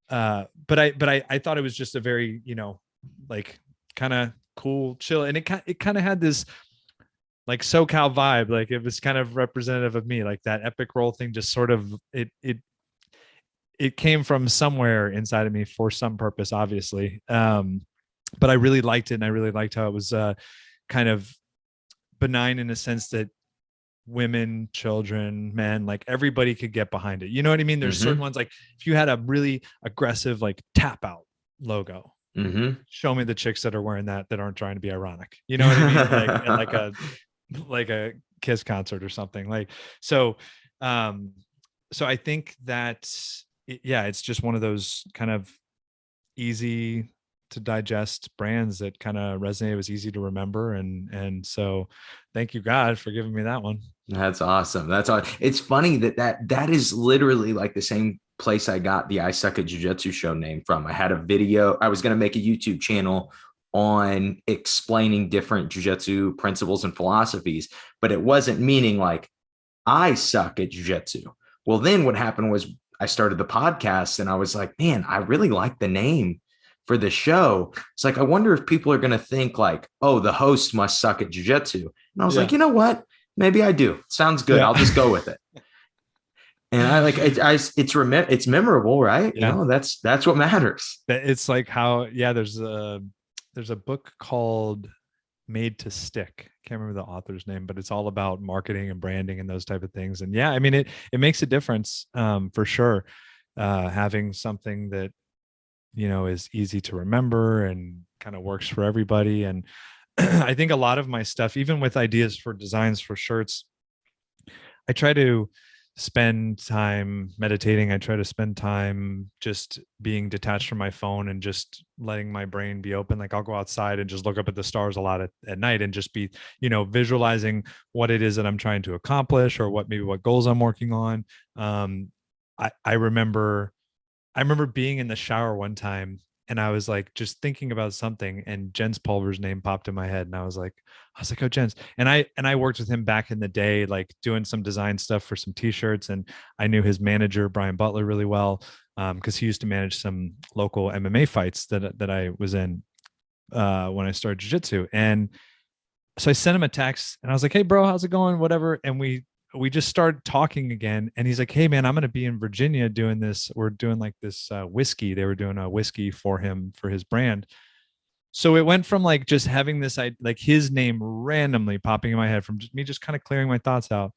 B: thought it was just a very, like kind of cool, chill. And it kind of had this like SoCal vibe. Like it was kind of representative of me, like that Epic Roll thing, just sort of, it came from somewhere inside of me for some purpose, obviously. But I really liked it. And I really liked how it was kind of benign in a sense that women, children, men, like everybody could get behind it. You know what I mean? There's certain ones, like if you had a really aggressive like tap out logo, show me the chicks that are wearing that aren't trying to be ironic. You know what I mean? Like at like a Kiss concert or something. Like so so I think that it's just one of those kind of easy to digest brands that kind of resonate. It was easy to remember, and so thank you God for giving me that one.
A: That's awesome. That's all. It's funny that is literally like the same place I got the I Suck at Jiu-Jitsu show name from. I had a video. I was going to make a YouTube channel on explaining different jiu-jitsu principles and philosophies, but it wasn't meaning like I suck at jiu-jitsu. Well, then what happened was I started the podcast and I was like, man, I really like the name for the show. It's like, I wonder if people are going to think like, oh, the host must suck at jiu-jitsu. And I was like, you know what? Maybe I do. Sounds good. I'll just go with it. And I like it. It's memorable, right?
B: Yeah.
A: You know, that's what matters.
B: It's like how, there's a book called Made to Stick. Can't remember the author's name, but it's all about marketing and branding and those type of things. And I mean, it makes a difference for sure. Having something that, is easy to remember and kind of works for everybody. And I think a lot of my stuff, even with ideas for designs for shirts, I try to spend time meditating. I try to spend time just being detached from my phone and just letting my brain be open. Like I'll go outside and just look up at the stars a lot at night and just be, visualizing what it is that I'm trying to accomplish or what goals I'm working on. I remember being in the shower one time and I was like, just thinking about something, and Jens Pulver's name popped in my head. And I was like, oh, Jens. And I worked with him back in the day, like doing some design stuff for some t-shirts. And I knew his manager, Brian Butler, really well. Cause he used to manage some local MMA fights that I was in, when I started jiu-jitsu. And so I sent him a text and I was like, hey bro, how's it going? Whatever. And we just started talking again. And he's like, hey man, I'm going to be in Virginia doing this. We're doing like this whiskey. They were doing a whiskey for him, for his brand. So it went from like just having this, like his name randomly popping in my head from me just kind of clearing my thoughts out.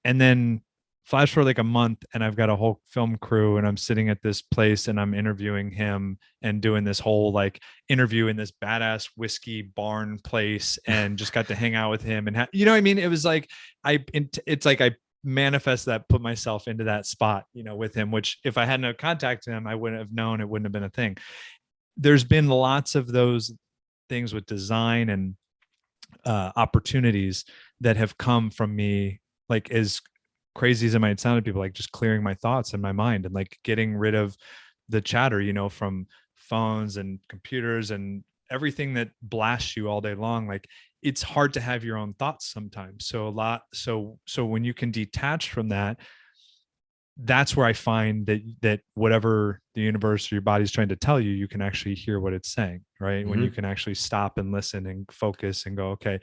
B: And then flash forward like a month and I've got a whole film crew and I'm sitting at this place and I'm interviewing him and doing this whole like interview in this badass whiskey barn place and just got to hang out with him. And you know what I mean? It was like, it's like I manifest that, put myself into that spot, with him, which if I hadn't contacted him, I wouldn't have known, it wouldn't have been a thing. There's been lots of those things with design and opportunities that have come from me, like as crazy as it might sound to people, like just clearing my thoughts in my mind and like getting rid of the chatter, from phones and computers and everything that blasts you all day long. Like it's hard to have your own thoughts sometimes. So when you can detach from that, that's where I find that whatever the universe or your body's trying to tell you, you can actually hear what it's saying, right? When you can actually stop and listen and focus and go, okay.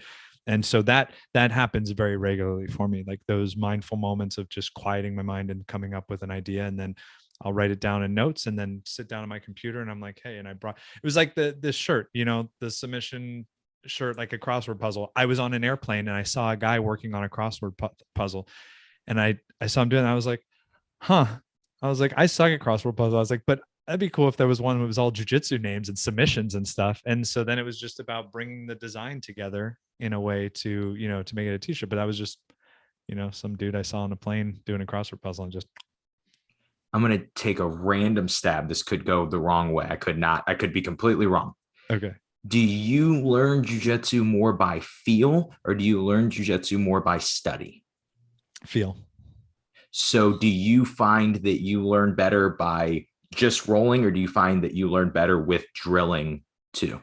B: And so that happens very regularly for me, like those mindful moments of just quieting my mind and coming up with an idea. And then I'll write it down in notes and then sit down on my computer and I'm like, hey, and it was like this shirt, the submission shirt, like a crossword puzzle. I was on an airplane and I saw a guy working on a crossword puzzle and I saw him doing it. I was like, I was like, I suck at crossword puzzle. I was like, but that'd be cool if there was one that was all jiu-jitsu names and submissions and stuff. And so then it was just about bringing the design together in a way to, to make it a t-shirt. But I was just, some dude I saw on a plane doing a crossword puzzle and just.
A: I'm going to take a random stab. This could go the wrong way. I could be completely wrong.
B: Okay.
A: Do you learn jiu-jitsu more by feel or do you learn jiu-jitsu more by study?
B: Feel.
A: So do you find that you learn better by just rolling or do you find that you learn better with drilling too?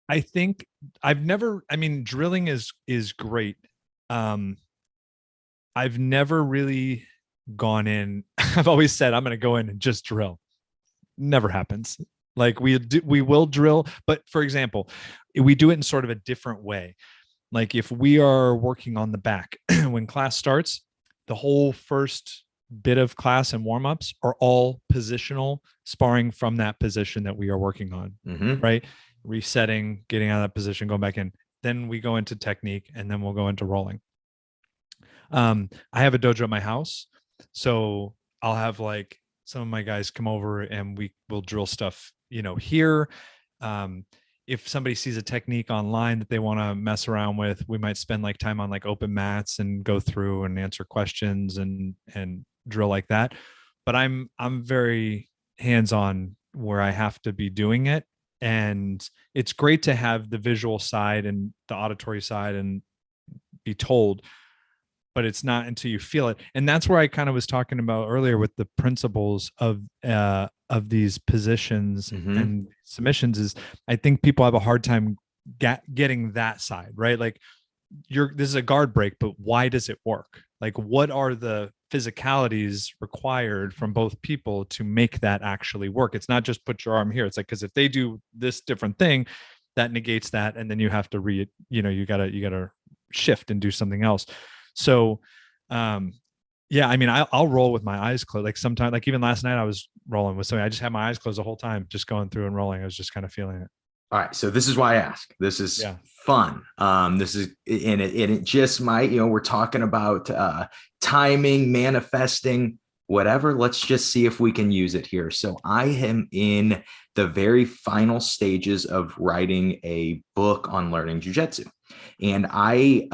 B: I think drilling is great. I've never really gone in. I've always said, I'm going to go in and just drill. Never happens. Like we will drill, but for example, we do it in sort of a different way. Like if we are working on the back, when class starts, the whole first bit of class and warm-ups are all positional sparring from that position that we are working on, right? Resetting, getting out of that position, going back in. then we go into technique, and then we'll go into rolling. I have a dojo at my house, so I'll have like some of my guys come over and we will drill stuff, here. If somebody sees a technique online that they want to mess around with, we might spend like time on like open mats and go through and answer questions and drill like that. But I'm very hands-on where I have to be doing it. And it's great to have the visual side and the auditory side and be told, but it's not until you feel it. And that's where I kind of was talking about earlier with the principles of these positions and submissions is I think people have a hard time getting that side, right? Like this is a guard break, but why does it work? Like what are the physicalities required from both people to make that actually work? It's not just put your arm here. It's like, because if they do this different thing, that negates that. And then you have to you gotta shift and do something else. So, yeah, I mean, I'll roll with my eyes closed. Like sometimes, like even last night I was rolling with somebody. I just had my eyes closed the whole time, just going through and rolling. I was just kind of feeling it.
A: All right. So this is why I ask. This is fun. This is, and it just might, we're talking about timing, manifesting, whatever. Let's just see if we can use it here. So I am in the very final stages of writing a book on learning jiu-jitsu. And I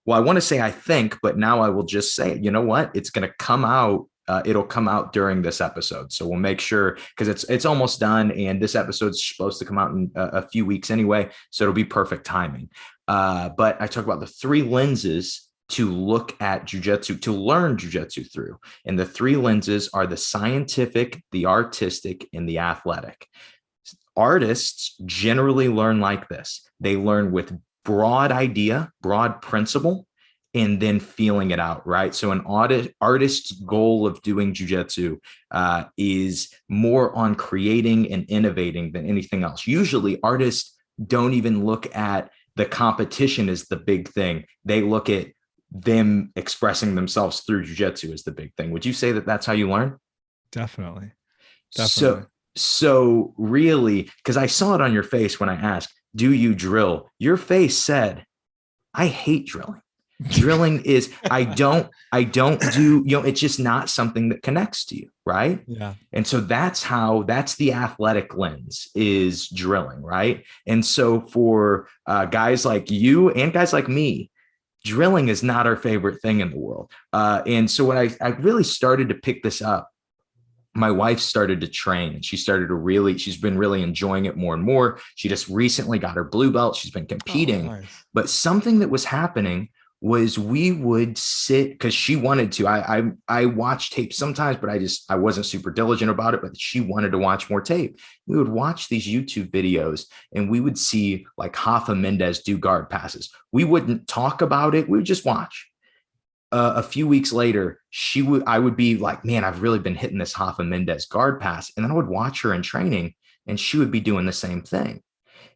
A: want to say I think, but now I will just say, you know what? It's going to come out. It'll come out during this episode. So we'll make sure, because it's almost done. And this episode's supposed to come out in a few weeks anyway. So it'll be perfect timing. But I talk about the 3 lenses to look at jiu-jitsu, to learn jiu-jitsu through. And the 3 lenses are the scientific, the artistic, and the athletic. Artists generally learn like this. They learn with broad idea, broad principle, and then feeling it out, right? So an artist's goal of doing jiu-jitsu is more on creating and innovating than anything else. Usually artists don't even look at the competition as the big thing. They look at them expressing themselves through jiu-jitsu as the big thing. Would you say that that's how you learn?
B: Definitely.
A: So really, because I saw it on your face when I asked, do you drill? Your face said, I hate drilling. Drilling is, I don't do, it's just not something that connects to you. Right.
B: Yeah.
A: And so that's the athletic lens is drilling. Right. And so for guys like you and guys like me, drilling is not our favorite thing in the world. And so when I really started to pick this up, my wife started to train and she's been really enjoying it more and more. She just recently got her blue belt. She's been competing,
B: nice.
A: But something that was happening was we would sit, because she wanted to, I watched tape sometimes, but I wasn't super diligent about it, but she wanted to watch more tape. We would watch these YouTube videos and we would see like Rafa Mendez do guard passes. We wouldn't talk about it. We would just watch. A few weeks later, I would be like, man, I've really been hitting this Rafa Mendez guard pass. And then I would watch her in training and she would be doing the same thing.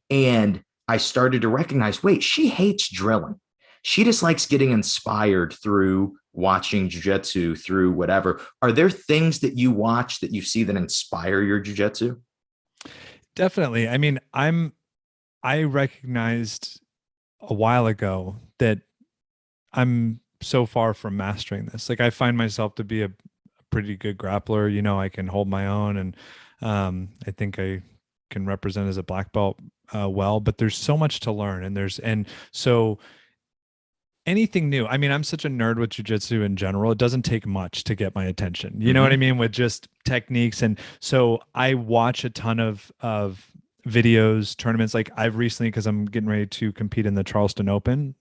A: And I started to recognize, wait, she hates drilling. She just likes getting inspired through watching jiu-jitsu, through whatever. Are there things that you watch that you see that inspire your jiu-jitsu?
B: Definitely. I mean, I recognized a while ago that I'm so far from mastering this. Like I find myself to be a pretty good grappler. I can hold my own, and I think I can represent as a black belt well, but there's so much to learn, and so anything new. I mean, I'm such a nerd with jiu-jitsu in general. It doesn't take much to get my attention. You know what I mean? With just techniques. And so I watch a ton of videos, tournaments. Like I've recently, because I'm getting ready to compete in the Charleston Open.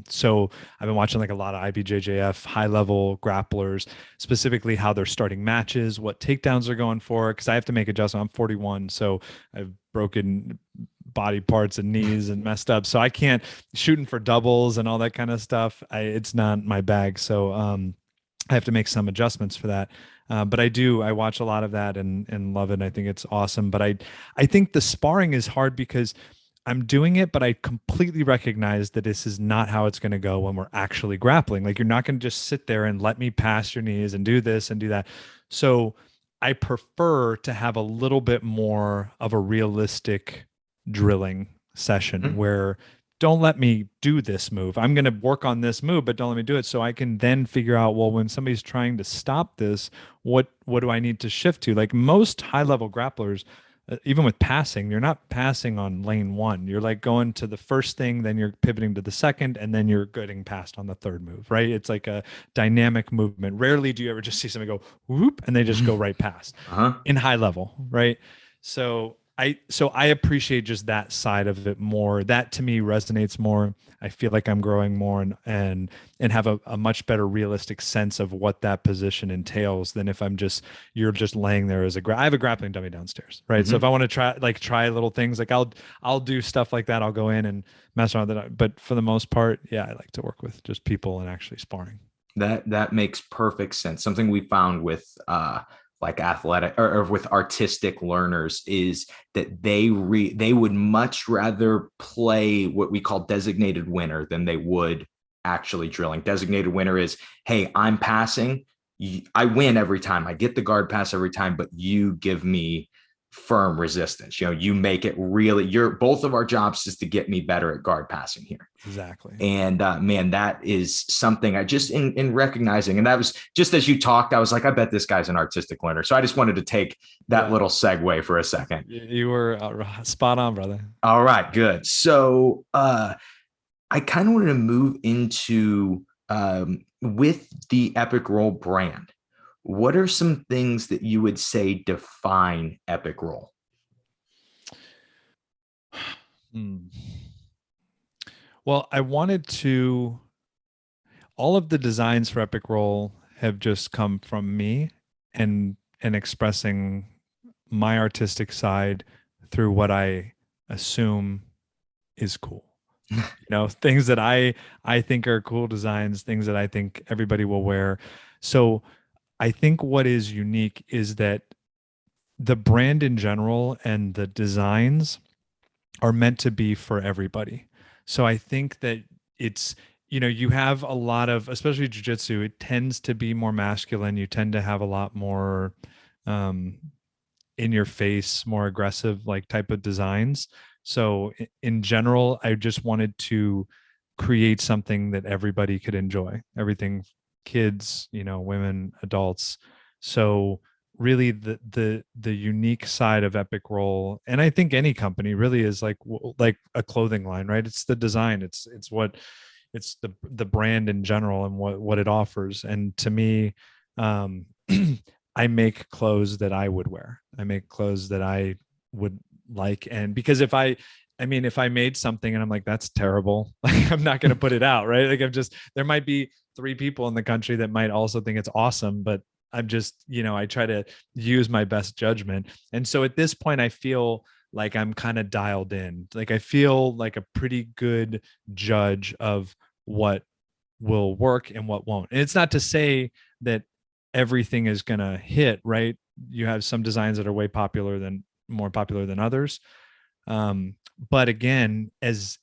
B: So I've been watching like a lot of IBJJF high level grapplers, specifically how they're starting matches, what takedowns they're going for. Cause I have to make adjustments. I'm 41. So I've broken body parts and knees and messed up. So I can't shooting for doubles and all that kind of stuff. It's not my bag. So, I have to make some adjustments for that. But I watch a lot of that and love it. I think it's awesome. But I think the sparring is hard because I'm doing it, but I completely recognize that this is not how it's going to go when we're actually grappling. Like you're not going to just sit there and let me pass your knees and do this and do that. So I prefer to have a little bit more of a realistic drilling session
A: Mhm.
B: where don't let me do this move. I'm going to work on this move, but don't let me do it. So I can then figure out, well, when somebody's trying to stop this, what do I need to shift to? Like most high level grapplers, even with passing, you're not passing on lane one. You're like going to the first thing, then you're pivoting to the second, and then you're getting passed on the third move, right? It's like a dynamic movement. Rarely do you ever just see somebody go whoop and they just go right past
A: Uh-huh.
B: in high level, right? So I appreciate just that side of it more. That to me resonates more. I feel like I'm growing more and have a much better realistic sense of what that position entails than if you're just laying there as I have a grappling dummy downstairs, right? So if
A: Hmm.
B: I want to try little things, like I'll do stuff like that. I'll go in and mess around with it. But for the most part, yeah, I like to work with just people and actually sparring.
A: That makes perfect sense. Something we found with like athletic or with artistic learners is that they would much rather play what we call designated winner than they would actually drilling. Designated winner is, hey, I'm passing. I win every time. I get the guard pass every time, but you give me firm resistance. You make it really, both of our jobs is to get me better at guard passing here.
B: Exactly.
A: And man, that is something I just in recognizing. And that was just as you talked, I was like, I bet this guy's an artistic learner. So I just wanted to take that
B: Yeah.
A: little segue for a second.
B: You were spot on, brother.
A: All right, good. So I kind of wanted to move into with the Epic Roll brand. What are some things that you would say define Epic Roll?
B: Hmm. Well, I wanted to, all of the designs for Epic Roll have just come from me and expressing my artistic side through what I assume is cool. Things that I think are cool designs, things that I think everybody will wear. So I think what is unique is that the brand in general and the designs are meant to be for everybody. So I think that it's, you have a lot of, especially jujitsu, it tends to be more masculine. You tend to have a lot more um, in your face, more aggressive, like type of designs. So in general, I just wanted to create something that everybody could enjoy. Everything, kids, women, adults. So really the unique side of Epic Roll, and I think any company really is like a clothing line, right? It's the design, it's the brand in general and what it offers. And to me, um I make clothes that I would wear. I make clothes that I would like. And because if I made something and I'm like, that's terrible, like I'm not going to put it out, right? Like there might be 3 people in the country that might also think it's awesome, but I'm just, I try to use my best judgment. And so at this point, I feel like I'm kind of dialed in. Like I feel like a pretty good judge of what will work and what won't. And it's not to say that everything is going to hit, right? You have some designs that are more popular than others. But again, as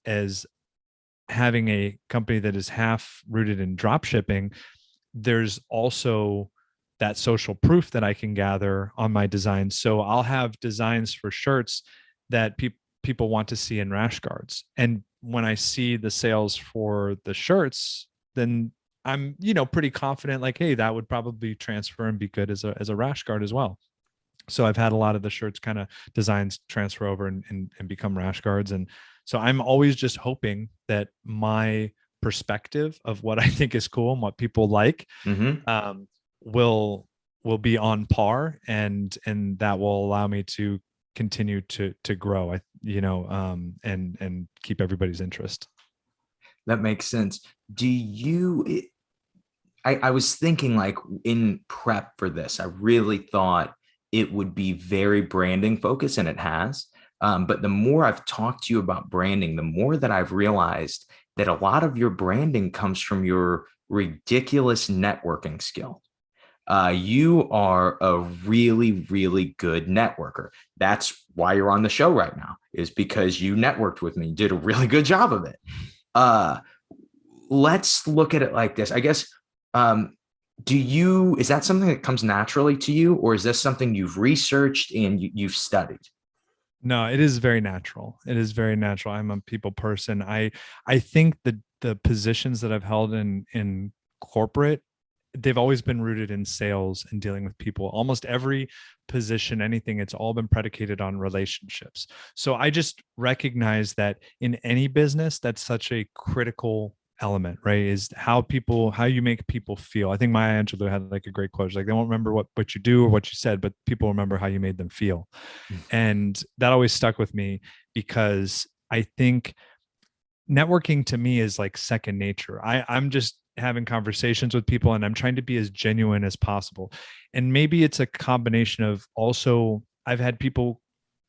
B: having a company that is half rooted in drop shipping, there's also that social proof that I can gather on my designs. So I'll have designs for shirts that people want to see in rash guards. And when I see the sales for the shirts, then I'm, pretty confident, like, hey, that would probably transfer and be good as a rash guard as well. So I've had a lot of the shirts kind of designs transfer over and become rash guards. And so I'm always just hoping that my perspective of what I think is cool and what people like
A: Mm-hmm.
B: um, will be on par, and that will allow me to continue to grow. And keep everybody's interest.
A: That makes sense. Do you, I was thinking like in prep for this, I really thought it would be very branding focused, and it has. But the more I've talked to you about branding, the more that I've realized that a lot of your branding comes from your ridiculous networking skill. You are a really, really good networker. That's why you're on the show right now, is because you networked with me, did a really good job of it. Uh, let's look at it like this. I guess, um, is that something that comes naturally to you, or is this something you've researched and you've studied?
B: No, it is very natural. It is very natural. I'm a people person. I think the positions that I've held in corporate, they've always been rooted in sales and dealing with people. Almost every position, anything, it's all been predicated on relationships. So I just recognize that in any business, that's such a critical element, right? Is how you make people feel. I think Maya Angelou had like a great quote. She's like, they won't remember what you do or what you said, but people remember how you made them feel. And that always stuck with me because I think networking to me is like second nature. I'm just having conversations with people and I'm trying to be as genuine as possible. And maybe it's a combination of also I've had people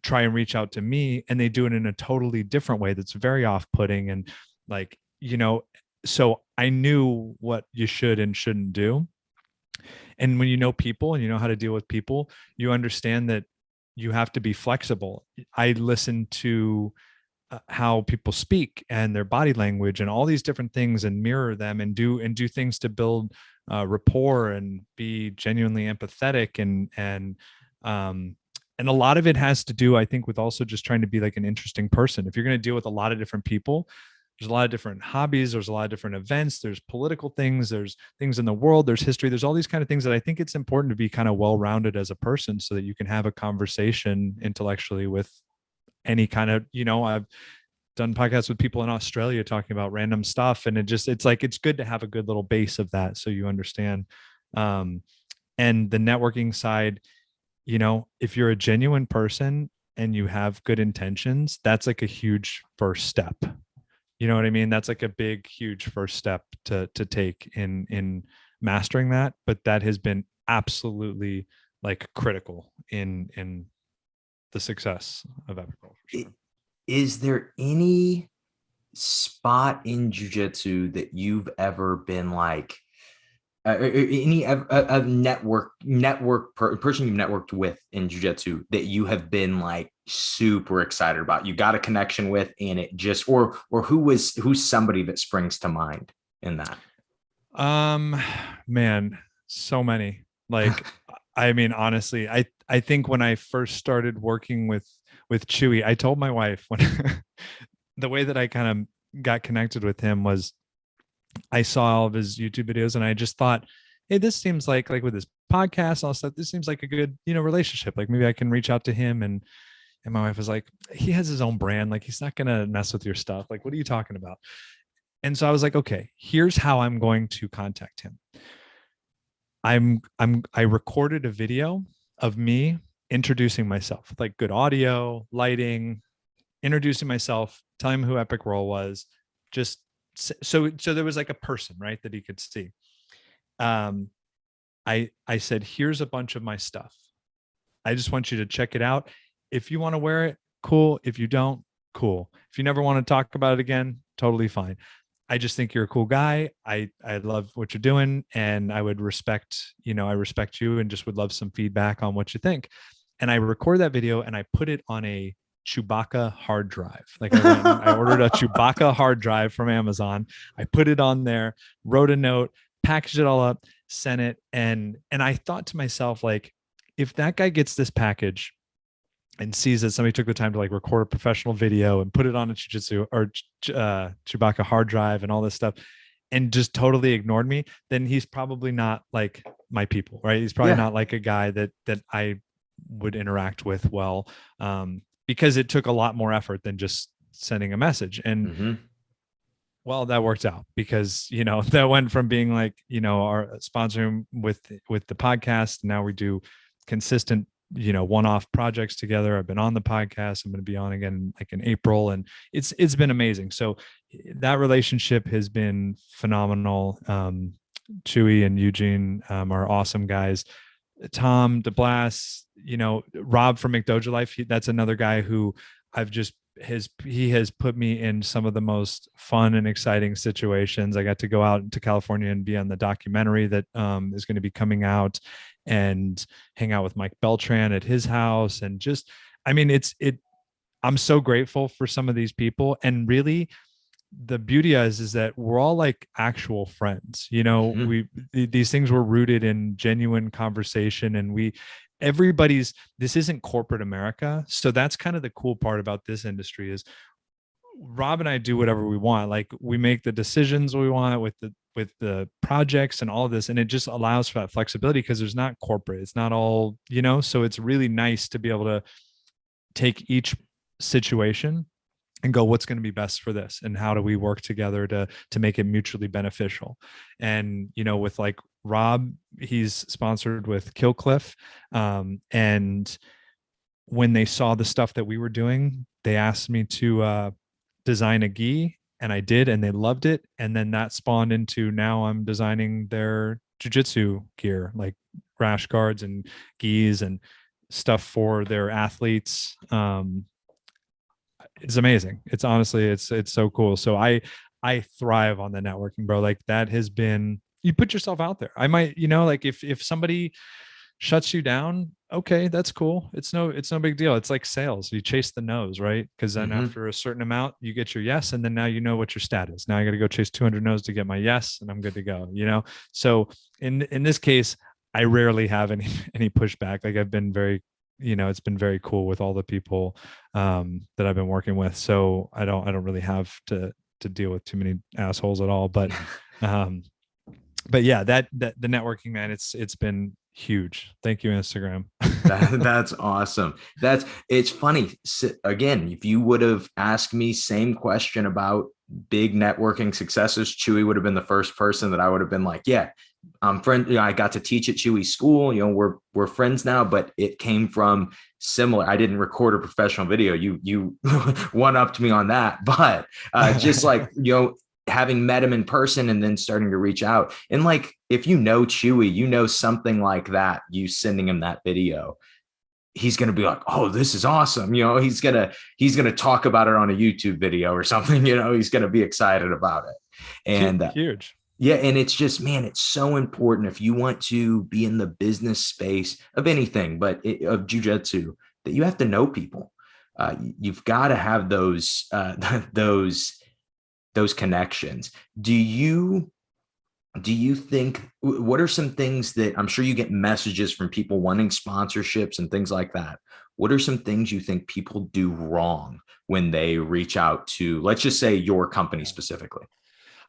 B: try and reach out to me and they do it in a totally different way that's very off-putting and like, so I knew what you should and shouldn't do. And when you know people and you know how to deal with people, you understand that you have to be flexible. I listen to how people speak and their body language and all these different things and mirror them and do things to build rapport and be genuinely empathetic um and a lot of it has to do, I think, with also just trying to be like an interesting person. If you're going to deal with a lot of different people, there's a lot of different hobbies, there's a lot of different events, there's political things, there's things in the world, there's history, there's all these kind of things that I think it's important to be kind of well-rounded as a person so that you can have a conversation intellectually with any kind of, I've done podcasts with people in Australia talking about random stuff. And it's like, it's good to have a good little base of that. So you understand. Um, and the networking side, if you're a genuine person and you have good intentions, that's like a huge first step. You know what I mean? That's like a big, huge first step to take in mastering that. But that has been absolutely like critical in the success of Epic Roll for sure.
A: Is there any spot in jujitsu that you've ever been like, any a person you've networked with in jujitsu that you have been like super excited about, you got a connection with, and it just, or who's somebody that springs to mind in that?
B: Um, man, so many. Like, I mean, honestly, I think when I first started working with Chewy, I told my wife when the way that I kind of got connected with him was I saw all of his YouTube videos and I just thought, hey, this seems like with his podcast, all stuff, this seems like a good, relationship. Like maybe I can reach out to him and my wife was like, he has his own brand. Like he's not gonna mess with your stuff. Like, what are you talking about? And so I was like, okay, here's how I'm going to contact him. I recorded a video of me introducing myself, with like good audio, lighting, introducing myself, telling him who Epic Roll was, just so there was like a person, right, that he could see. Um, I said, here's a bunch of my stuff. I just want you to check it out. If you want to wear it, cool. If you don't, cool. If you never want to talk about it again, totally fine. I just think you're a cool guy. I love what you're doing, and I would respect, I respect you, and just would love some feedback on what you think. And I recorded that video and I put it on a Chewbacca hard drive. Like I went and I ordered a Chewbacca hard drive from Amazon. I put it on there, wrote a note, packaged it all up, sent it, and I thought to myself, like, if that guy gets this package and sees that somebody took the time to like record a professional video and put it on a jiu-jitsu or Chewbacca hard drive and all this stuff and just totally ignored me, then he's probably not like my people, right? He's probably not like a guy that I would interact with well, because it took a lot more effort than just sending a message. And well, that worked out because, that went from being like, our sponsoring with the podcast. Now we do consistent, one-off projects together. I've been on the podcast. I'm going to be on again like in April, and it's been amazing. So that relationship has been phenomenal. Chewy and Eugene are awesome guys. Tom DeBlas, Rob from McDojo Life. That's another guy who I've just he has put me in some of the most fun and exciting situations. I got to go out to California and be on the documentary that is going to be coming out, and hang out with Mike Beltran at his house. And just, I mean, I'm so grateful for some of these people. And really, the beauty is that we're all like actual friends. These things were rooted in genuine conversation, this isn't corporate America. So that's kind of the cool part about this industry is Rob and I do whatever we want. Like we make the decisions we want with the projects and all of this, and it just allows for that flexibility because there's not corporate. It's not all, so it's really nice to be able to take each situation and go, what's going to be best for this, and how do we work together to make it mutually beneficial. And with like Rob, he's sponsored with Killcliff, and when they saw the stuff that we were doing, they asked me to design a gi, and I did, and they loved it. And then that spawned into, now I'm designing their jiu-jitsu gear, like rash guards and gis and stuff for their athletes. It's amazing. It's honestly, it's so cool. So I thrive on the networking, bro. Like that has been, you put yourself out there. I might, like if somebody shuts you down, okay, that's cool. It's no big deal. It's like sales. You chase the no's, right? Because then after a certain amount, you get your yes, and then now you know what your stat is. Now I got to go chase 200 no's to get my yes, and I'm good to go. So in this case, I rarely have any pushback. Like I've been very, it's been very cool with all the people that I've been working with. So I don't really have to deal with too many assholes at all. But yeah, that the networking, man, it's been huge. Thank you, Instagram.
A: That's awesome. It's funny. Again, if you would have asked me same question about big networking successes, Chewy would have been the first person that I would have been like, yeah, I'm friend. I got to teach at Chewy school. We're friends now, but it came from similar. I didn't record a professional video. You one upped me on that, but just like, having met him in person and then starting to reach out. And like, if Chewy, something like that, you sending him that video, he's going to be like, oh, this is awesome. He's going to talk about it on a YouTube video or something, he's going to be excited about it. And
B: huge.
A: Yeah. And it's just, man, it's so important if you want to be in the business space of anything, but of jiu-jitsu, that you have to know people. You've got to have those connections. Do you think, what are some things that, I'm sure you get messages from people wanting sponsorships and things like that. What are some things you think people do wrong when they reach out to, let's just say, your company specifically?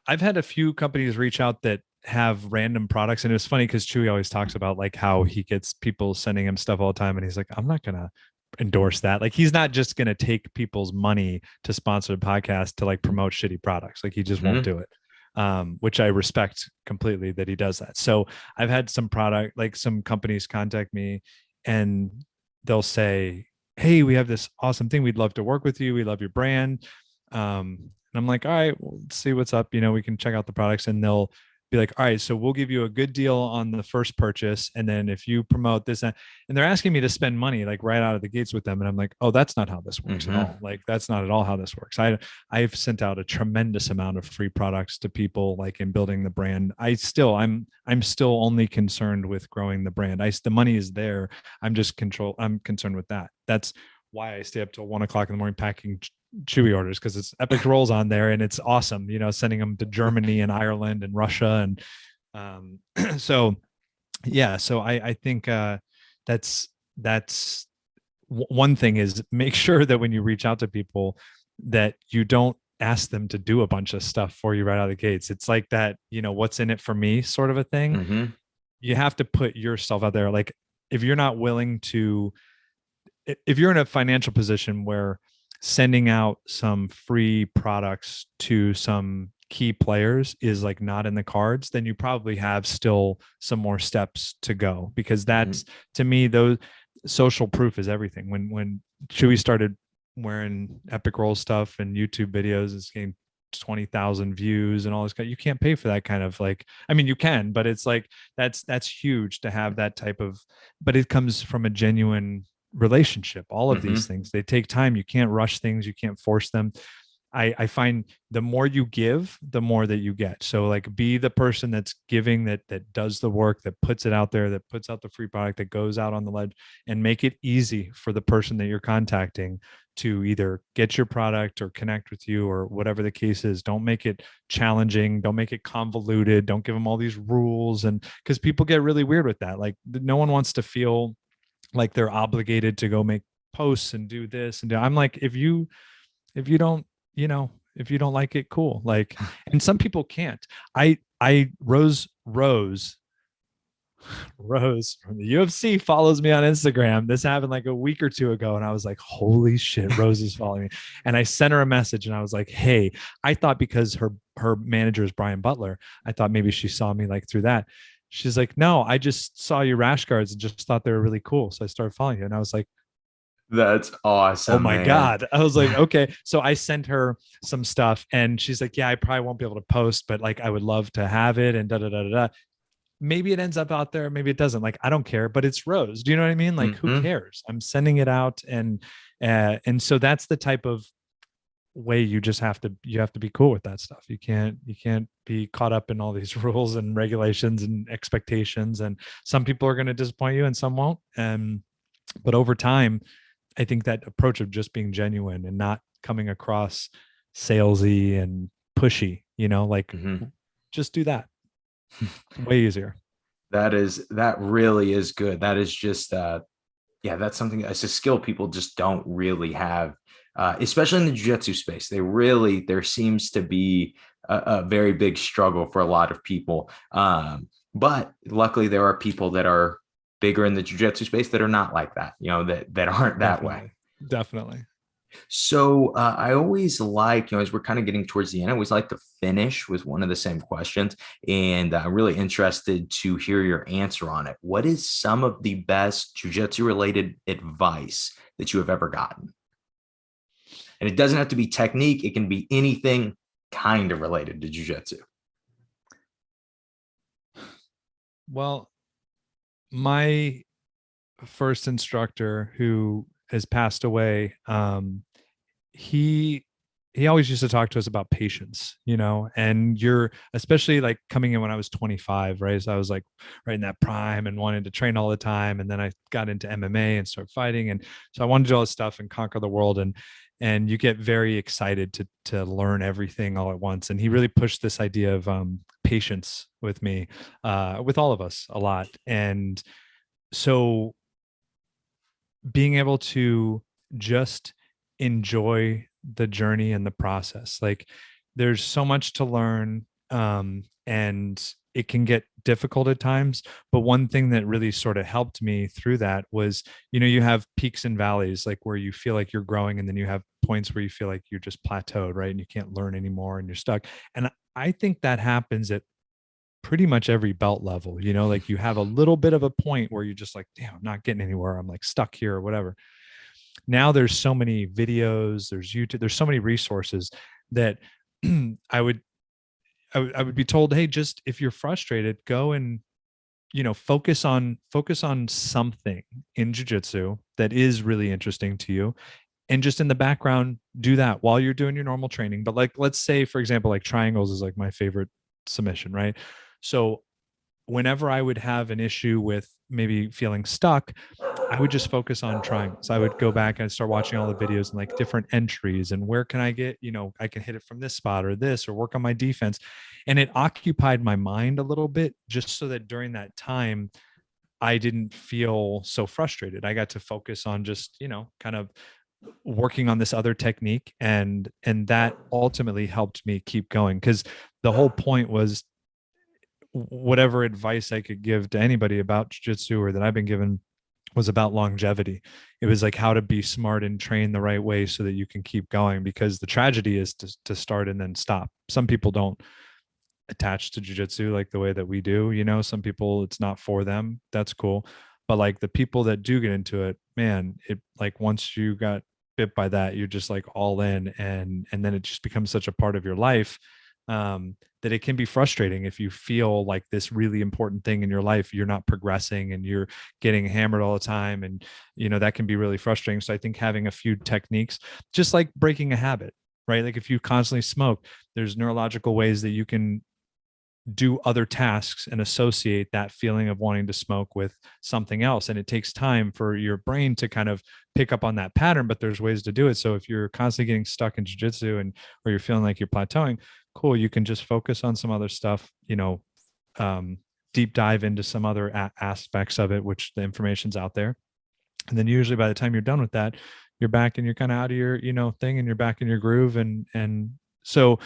B: I've had a few companies reach out that have random products. And it was funny because Chewy always talks about like how he gets people sending him stuff all the time. And he's like, I'm not going to endorse that. Like he's not just going to take people's money to sponsor a podcast to like promote shitty products. Like he just won't do it. Which I respect completely that he does that. So I've had some companies contact me and they'll say, hey, we have this awesome thing. We'd love to work with you. We love your brand. And I'm like, all right, well, let's see what's up. We can check out the products, and they'll be like, all right, so we'll give you a good deal on the first purchase. And then if you promote this, and they're asking me to spend money like right out of the gates with them. And I'm like, oh, that's not how this works at all. Like, that's not at all how this works. I've sent out a tremendous amount of free products to people, like in building the brand. I'm still only concerned with growing the brand. The money is there. I'm concerned with that. That's why I stay up till 1 o'clock in the morning packing Chewy orders, because it's Epic Rolls on there and it's awesome, sending them to Germany and Ireland and Russia. And so I think that's one thing, is make sure that when you reach out to people that you don't ask them to do a bunch of stuff for you right out of the gates. It's like that, what's in it for me sort of a thing. You have to put yourself out there. Like if you're not willing to, if you're in a financial position where sending out some free products to some key players is like not in the cards, then you probably have still some more steps to go, because that's to me, those social proof is everything. When Chewy started wearing Epic Roll stuff and YouTube videos, it's getting 20,000 views and all this. You can't pay for that kind of you can, but it's like that's huge to have that type of, but it comes from a genuine relationship. All of these things, they take time. You can't rush things. You can't force them. I find the more you give, the more that you get. So like, be the person that's giving, that does the work, that puts it out there, that puts out the free product, that goes out on the ledge, and make it easy for the person that you're contacting to either get your product or connect with you or whatever the case is. Don't make it challenging. Don't make it convoluted. Don't give them all these rules. And because people get really weird with that. Like no one wants to feel like they're obligated to go make posts and do this and do. I'm like, if you don't, you know, if you don't like it, cool. Like, and some people can't. I Rose from the UFC follows me on Instagram. This happened like a week or two ago. And I was like, holy shit, Rose is following me. And I sent her a message and I was like, hey, I thought because her manager is Brian Butler, I thought maybe she saw me like through that. She's like, no, I just saw your rash guards and just thought they were really cool. So I started following you. And I was like,
A: That's
B: oh
A: awesome,
B: my
A: man.
B: God. I was like, okay. So I sent her some stuff and she's like, yeah, I probably won't be able to post, but like I would love to have it and da da da da da. Maybe it ends up out there, maybe it doesn't. Like I don't care, but it's Rose. Do you know what I mean? Like who
A: Hmm.
B: cares? I'm sending it out, and so that's the type of way you have to be cool with that stuff. You can't be caught up in all these rules and regulations and expectations. And some people are going to disappoint you and some won't. And but over time, I think that approach of just being genuine and not coming across salesy and pushy, like
A: Hmm.
B: just do that. Way easier.
A: That really is good. That is just yeah, that's something that's a skill people just don't really have, especially in the jiu-jitsu space. There seems to be a very big struggle for a lot of people. But luckily there are people that are bigger in the jiu-jitsu space that are not like that, that aren't that way.
B: Definitely. Definitely.
A: So I always like, as we're kind of getting towards the end, I always like to finish with one of the same questions. And I'm really interested to hear your answer on it. What is some of the best jujitsu related advice that you have ever gotten? And it doesn't have to be technique, it can be anything kind of related to jujitsu.
B: Well, my first instructor who has passed away, he he always used to talk to us about patience, and you're especially like coming in when I was 25, right? So I was like right in that prime and wanted to train all the time. And then I got into MMA and started fighting. And so I wanted to do all this stuff and conquer the world. And you get very excited to learn everything all at once. And he really pushed this idea of patience with me, with all of us a lot. And so being able to just enjoy the journey and the process. Like there's so much to learn, and it can get difficult at times. But one thing that really sort of helped me through that was, you have peaks and valleys, like where you feel like you're growing, and then you have points where you feel like you're just plateaued, right? And you can't learn anymore and you're stuck. And I think that happens at pretty much every belt level, like you have a little bit of a point where you're just like, damn, I'm not getting anywhere. I'm like stuck here or whatever. Now there's so many videos, there's YouTube, there's so many resources that I would I would be told, hey, just if you're frustrated, go and focus on something in jiu-jitsu that is really interesting to you, and just in the background do that while you're doing your normal training. But like, let's say for example, like triangles is like my favorite submission, right? So whenever I would have an issue with maybe feeling stuck, I would just focus on triangles. I would go back and start watching all the videos and like different entries and where can I get, I can hit it from this spot or this, or work on my defense. And it occupied my mind a little bit, just so that during that time, I didn't feel so frustrated. I got to focus on just, kind of working on this other technique, and that ultimately helped me keep going, because the whole point was whatever advice I could give to anybody about jiu-jitsu or that I've been given was about longevity. It was like how to be smart and train the right way so that you can keep going, because the tragedy is to start and then stop. Some people don't attach to jiu-jitsu like the way that we do, some people it's not for them. That's cool. But like the people that do get into it, man, it like once you got bit by that, you're just like all in, and then it just becomes such a part of your life, that it can be frustrating if you feel like this really important thing in your life, you're not progressing and you're getting hammered all the time. And, that can be really frustrating. So I think having a few techniques, just like breaking a habit, right? Like if you constantly smoke, there's neurological ways that you can do other tasks and associate that feeling of wanting to smoke with something else. And it takes time for your brain to kind of pick up on that pattern, but there's ways to do it. So if you're constantly getting stuck in jiu-jitsu or you're feeling like you're plateauing, cool, you can just focus on some other stuff, um, deep dive into some other aspects of it, which the information's out there, And then usually by the time you're done with that, you're back and you're kind of out of your, thing, and you're back in your groove. And so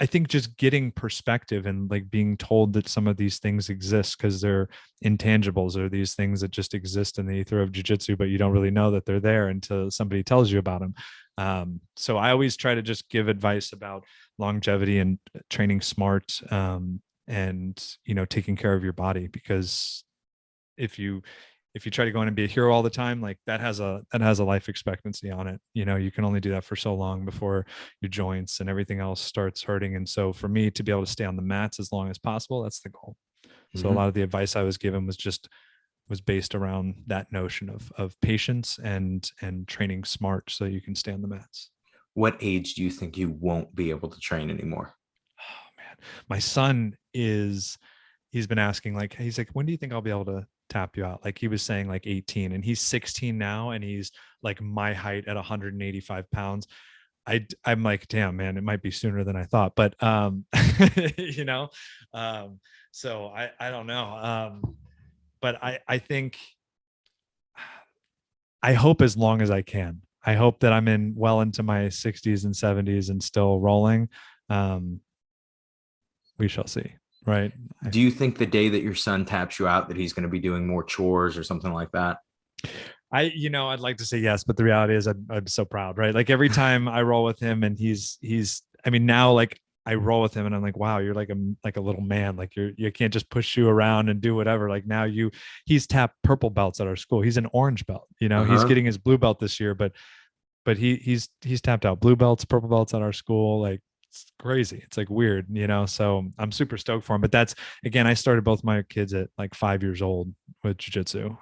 B: I think just getting perspective and like being told that some of these things exist because they're intangibles, or these things that just exist in the ether of jiu-jitsu, but you don't really know that they're there until somebody tells you about them. So I always try to just give advice about longevity and training smart, and taking care of your body, because if you try to go in and be a hero all the time, like that has a life expectancy on it. You can only do that for so long before your joints and everything else starts hurting. And so for me to be able to stay on the mats as long as possible, that's the goal. So a lot of the advice I was given was based around that notion of patience and training smart so you can stay on the mats.
A: What age do you think you won't be able to train anymore?
B: Oh man, my son he's been asking, like, he's like, when do you think I'll be able to tap you out? Like he was saying like 18, and he's 16 now, and he's like my height at 185 pounds. I'm like, damn, man, it might be sooner than I thought, but you know, so I don't know. But I think, I hope as long as I can. I hope that I'm well into my 60s and 70s and still rolling. Um, we shall see. Right.
A: Do you think the day that your son taps you out that he's going to be doing more chores or something like that?
B: I'd like to say yes, but the reality is I'm so proud, right? Like every time I roll with him, and I mean, now like I roll with him and I'm like, wow, you're like a little man. Like you can't just push you around and do whatever. Like now he's tapped purple belts at our school. He's an orange belt, he's getting his blue belt this year, but he's tapped out blue belts, purple belts at our school. Like it's crazy. It's like weird, so I'm super stoked for him. But that's, again, I started both my kids at like 5 years old with jiu-jitsu.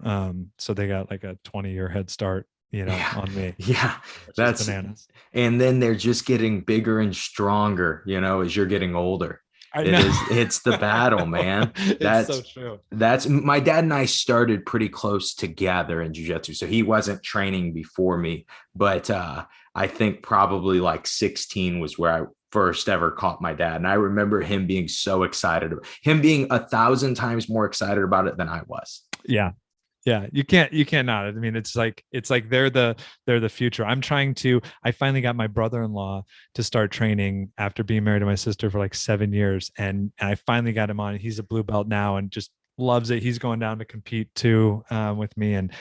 B: So they got like a 20-year head start, on me.
A: Yeah,
B: that's bananas.
A: And then they're just getting bigger and stronger, as you're getting older. It's the battle, man. That's so true. That's my dad and I started pretty close together in jiu-jitsu. So he wasn't training before me, but I think probably like 16 was where I first ever caught my dad. And I remember him being so excited, him being 1,000 times more excited about it than I was.
B: Yeah. Yeah. You can't not. I mean, it's like they're the future. I finally got my brother-in-law to start training after being married to my sister for like 7 years. And I finally got him on. He's a blue belt now and just loves it. He's going down to compete too, with me. And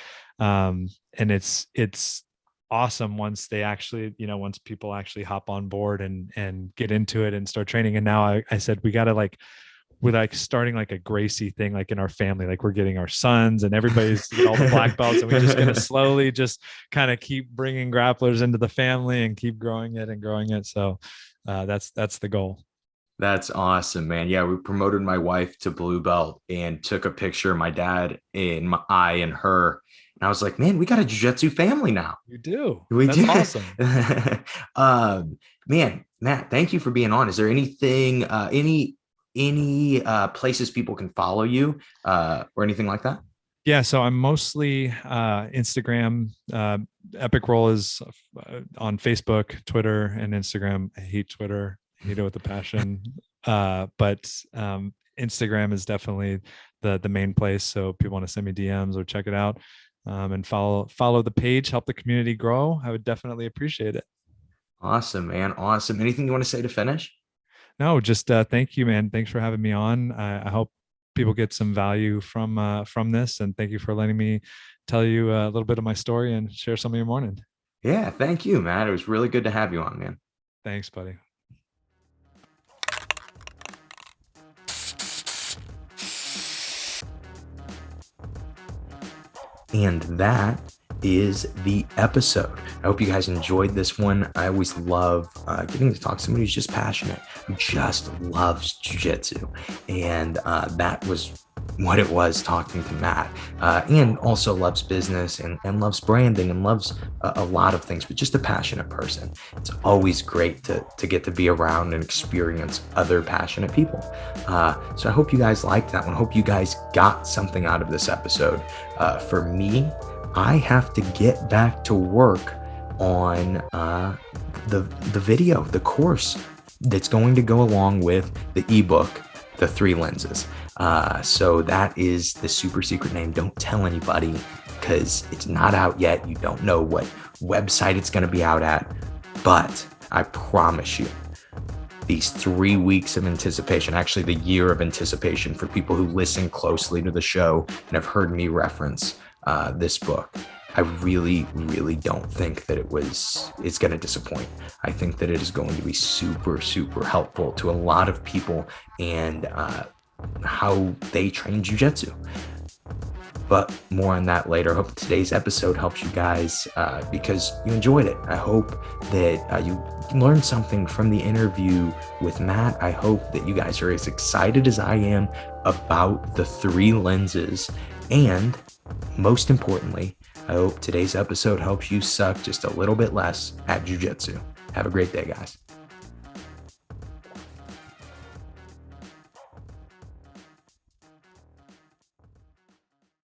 B: it's awesome once they actually, once people actually hop on board and get into it and start training. And now I said, we're like starting like a Gracie thing, like in our family, like we're getting our sons and everybody's all the black belts, and we're just going to slowly just kind of keep bringing grapplers into the family and keep growing it. So that's the goal.
A: That's awesome, man. Yeah, we promoted my wife to blue belt and took a picture of my dad and I and her. And I was like, man, we got a jiu-jitsu family now.
B: You do.
A: That's
B: awesome.
A: Man, Matt, thank you for being on. Is there anything, any places people can follow you or anything like that?
B: Yeah, so I'm mostly Instagram. Epic Roll is on Facebook, Twitter, and Instagram. I hate Twitter. I hate it with a passion. But Instagram is definitely the main place. So if people want to send me DMs or check it out, and follow the page, help the community grow, I would definitely appreciate it.
A: Awesome, man. Awesome. Anything you want to say to finish?
B: No, just thank you, man. Thanks for having me on. I hope people get some value from this, and thank you for letting me tell you a little bit of my story and share some of your morning.
A: Yeah, thank you, Matt. It was really good to have you on, man.
B: Thanks, buddy.
A: And that is the episode. I hope you guys enjoyed this one. I always love getting to talk to somebody who's just passionate, who just loves jiu-jitsu. And that was what it was talking to Matt, and also loves business and loves branding and loves a lot of things, but just a passionate person. It's always great to get to be around and experience other passionate people. So I hope you guys liked that one. I hope you guys got something out of this episode. For me, I have to get back to work on the video, the course that's going to go along with the ebook The Three Lenses. So that is the super secret name. Don't tell anybody because it's not out yet. You don't know what website it's going to be out at, but I promise you, these 3 weeks of anticipation, actually the year of anticipation for people who listen closely to the show and have heard me reference this book, I really, really don't think that it's going to disappoint. I think that it is going to be super, super helpful to a lot of people and how they train jiu-jitsu. But more on that later. I hope today's episode helps you guys because you enjoyed it. I hope that you learned something from the interview with Matt. I hope that you guys are as excited as I am about the three lenses. And most importantly, I hope today's episode helps you suck just a little bit less at jiu-jitsu. Have a great day, guys.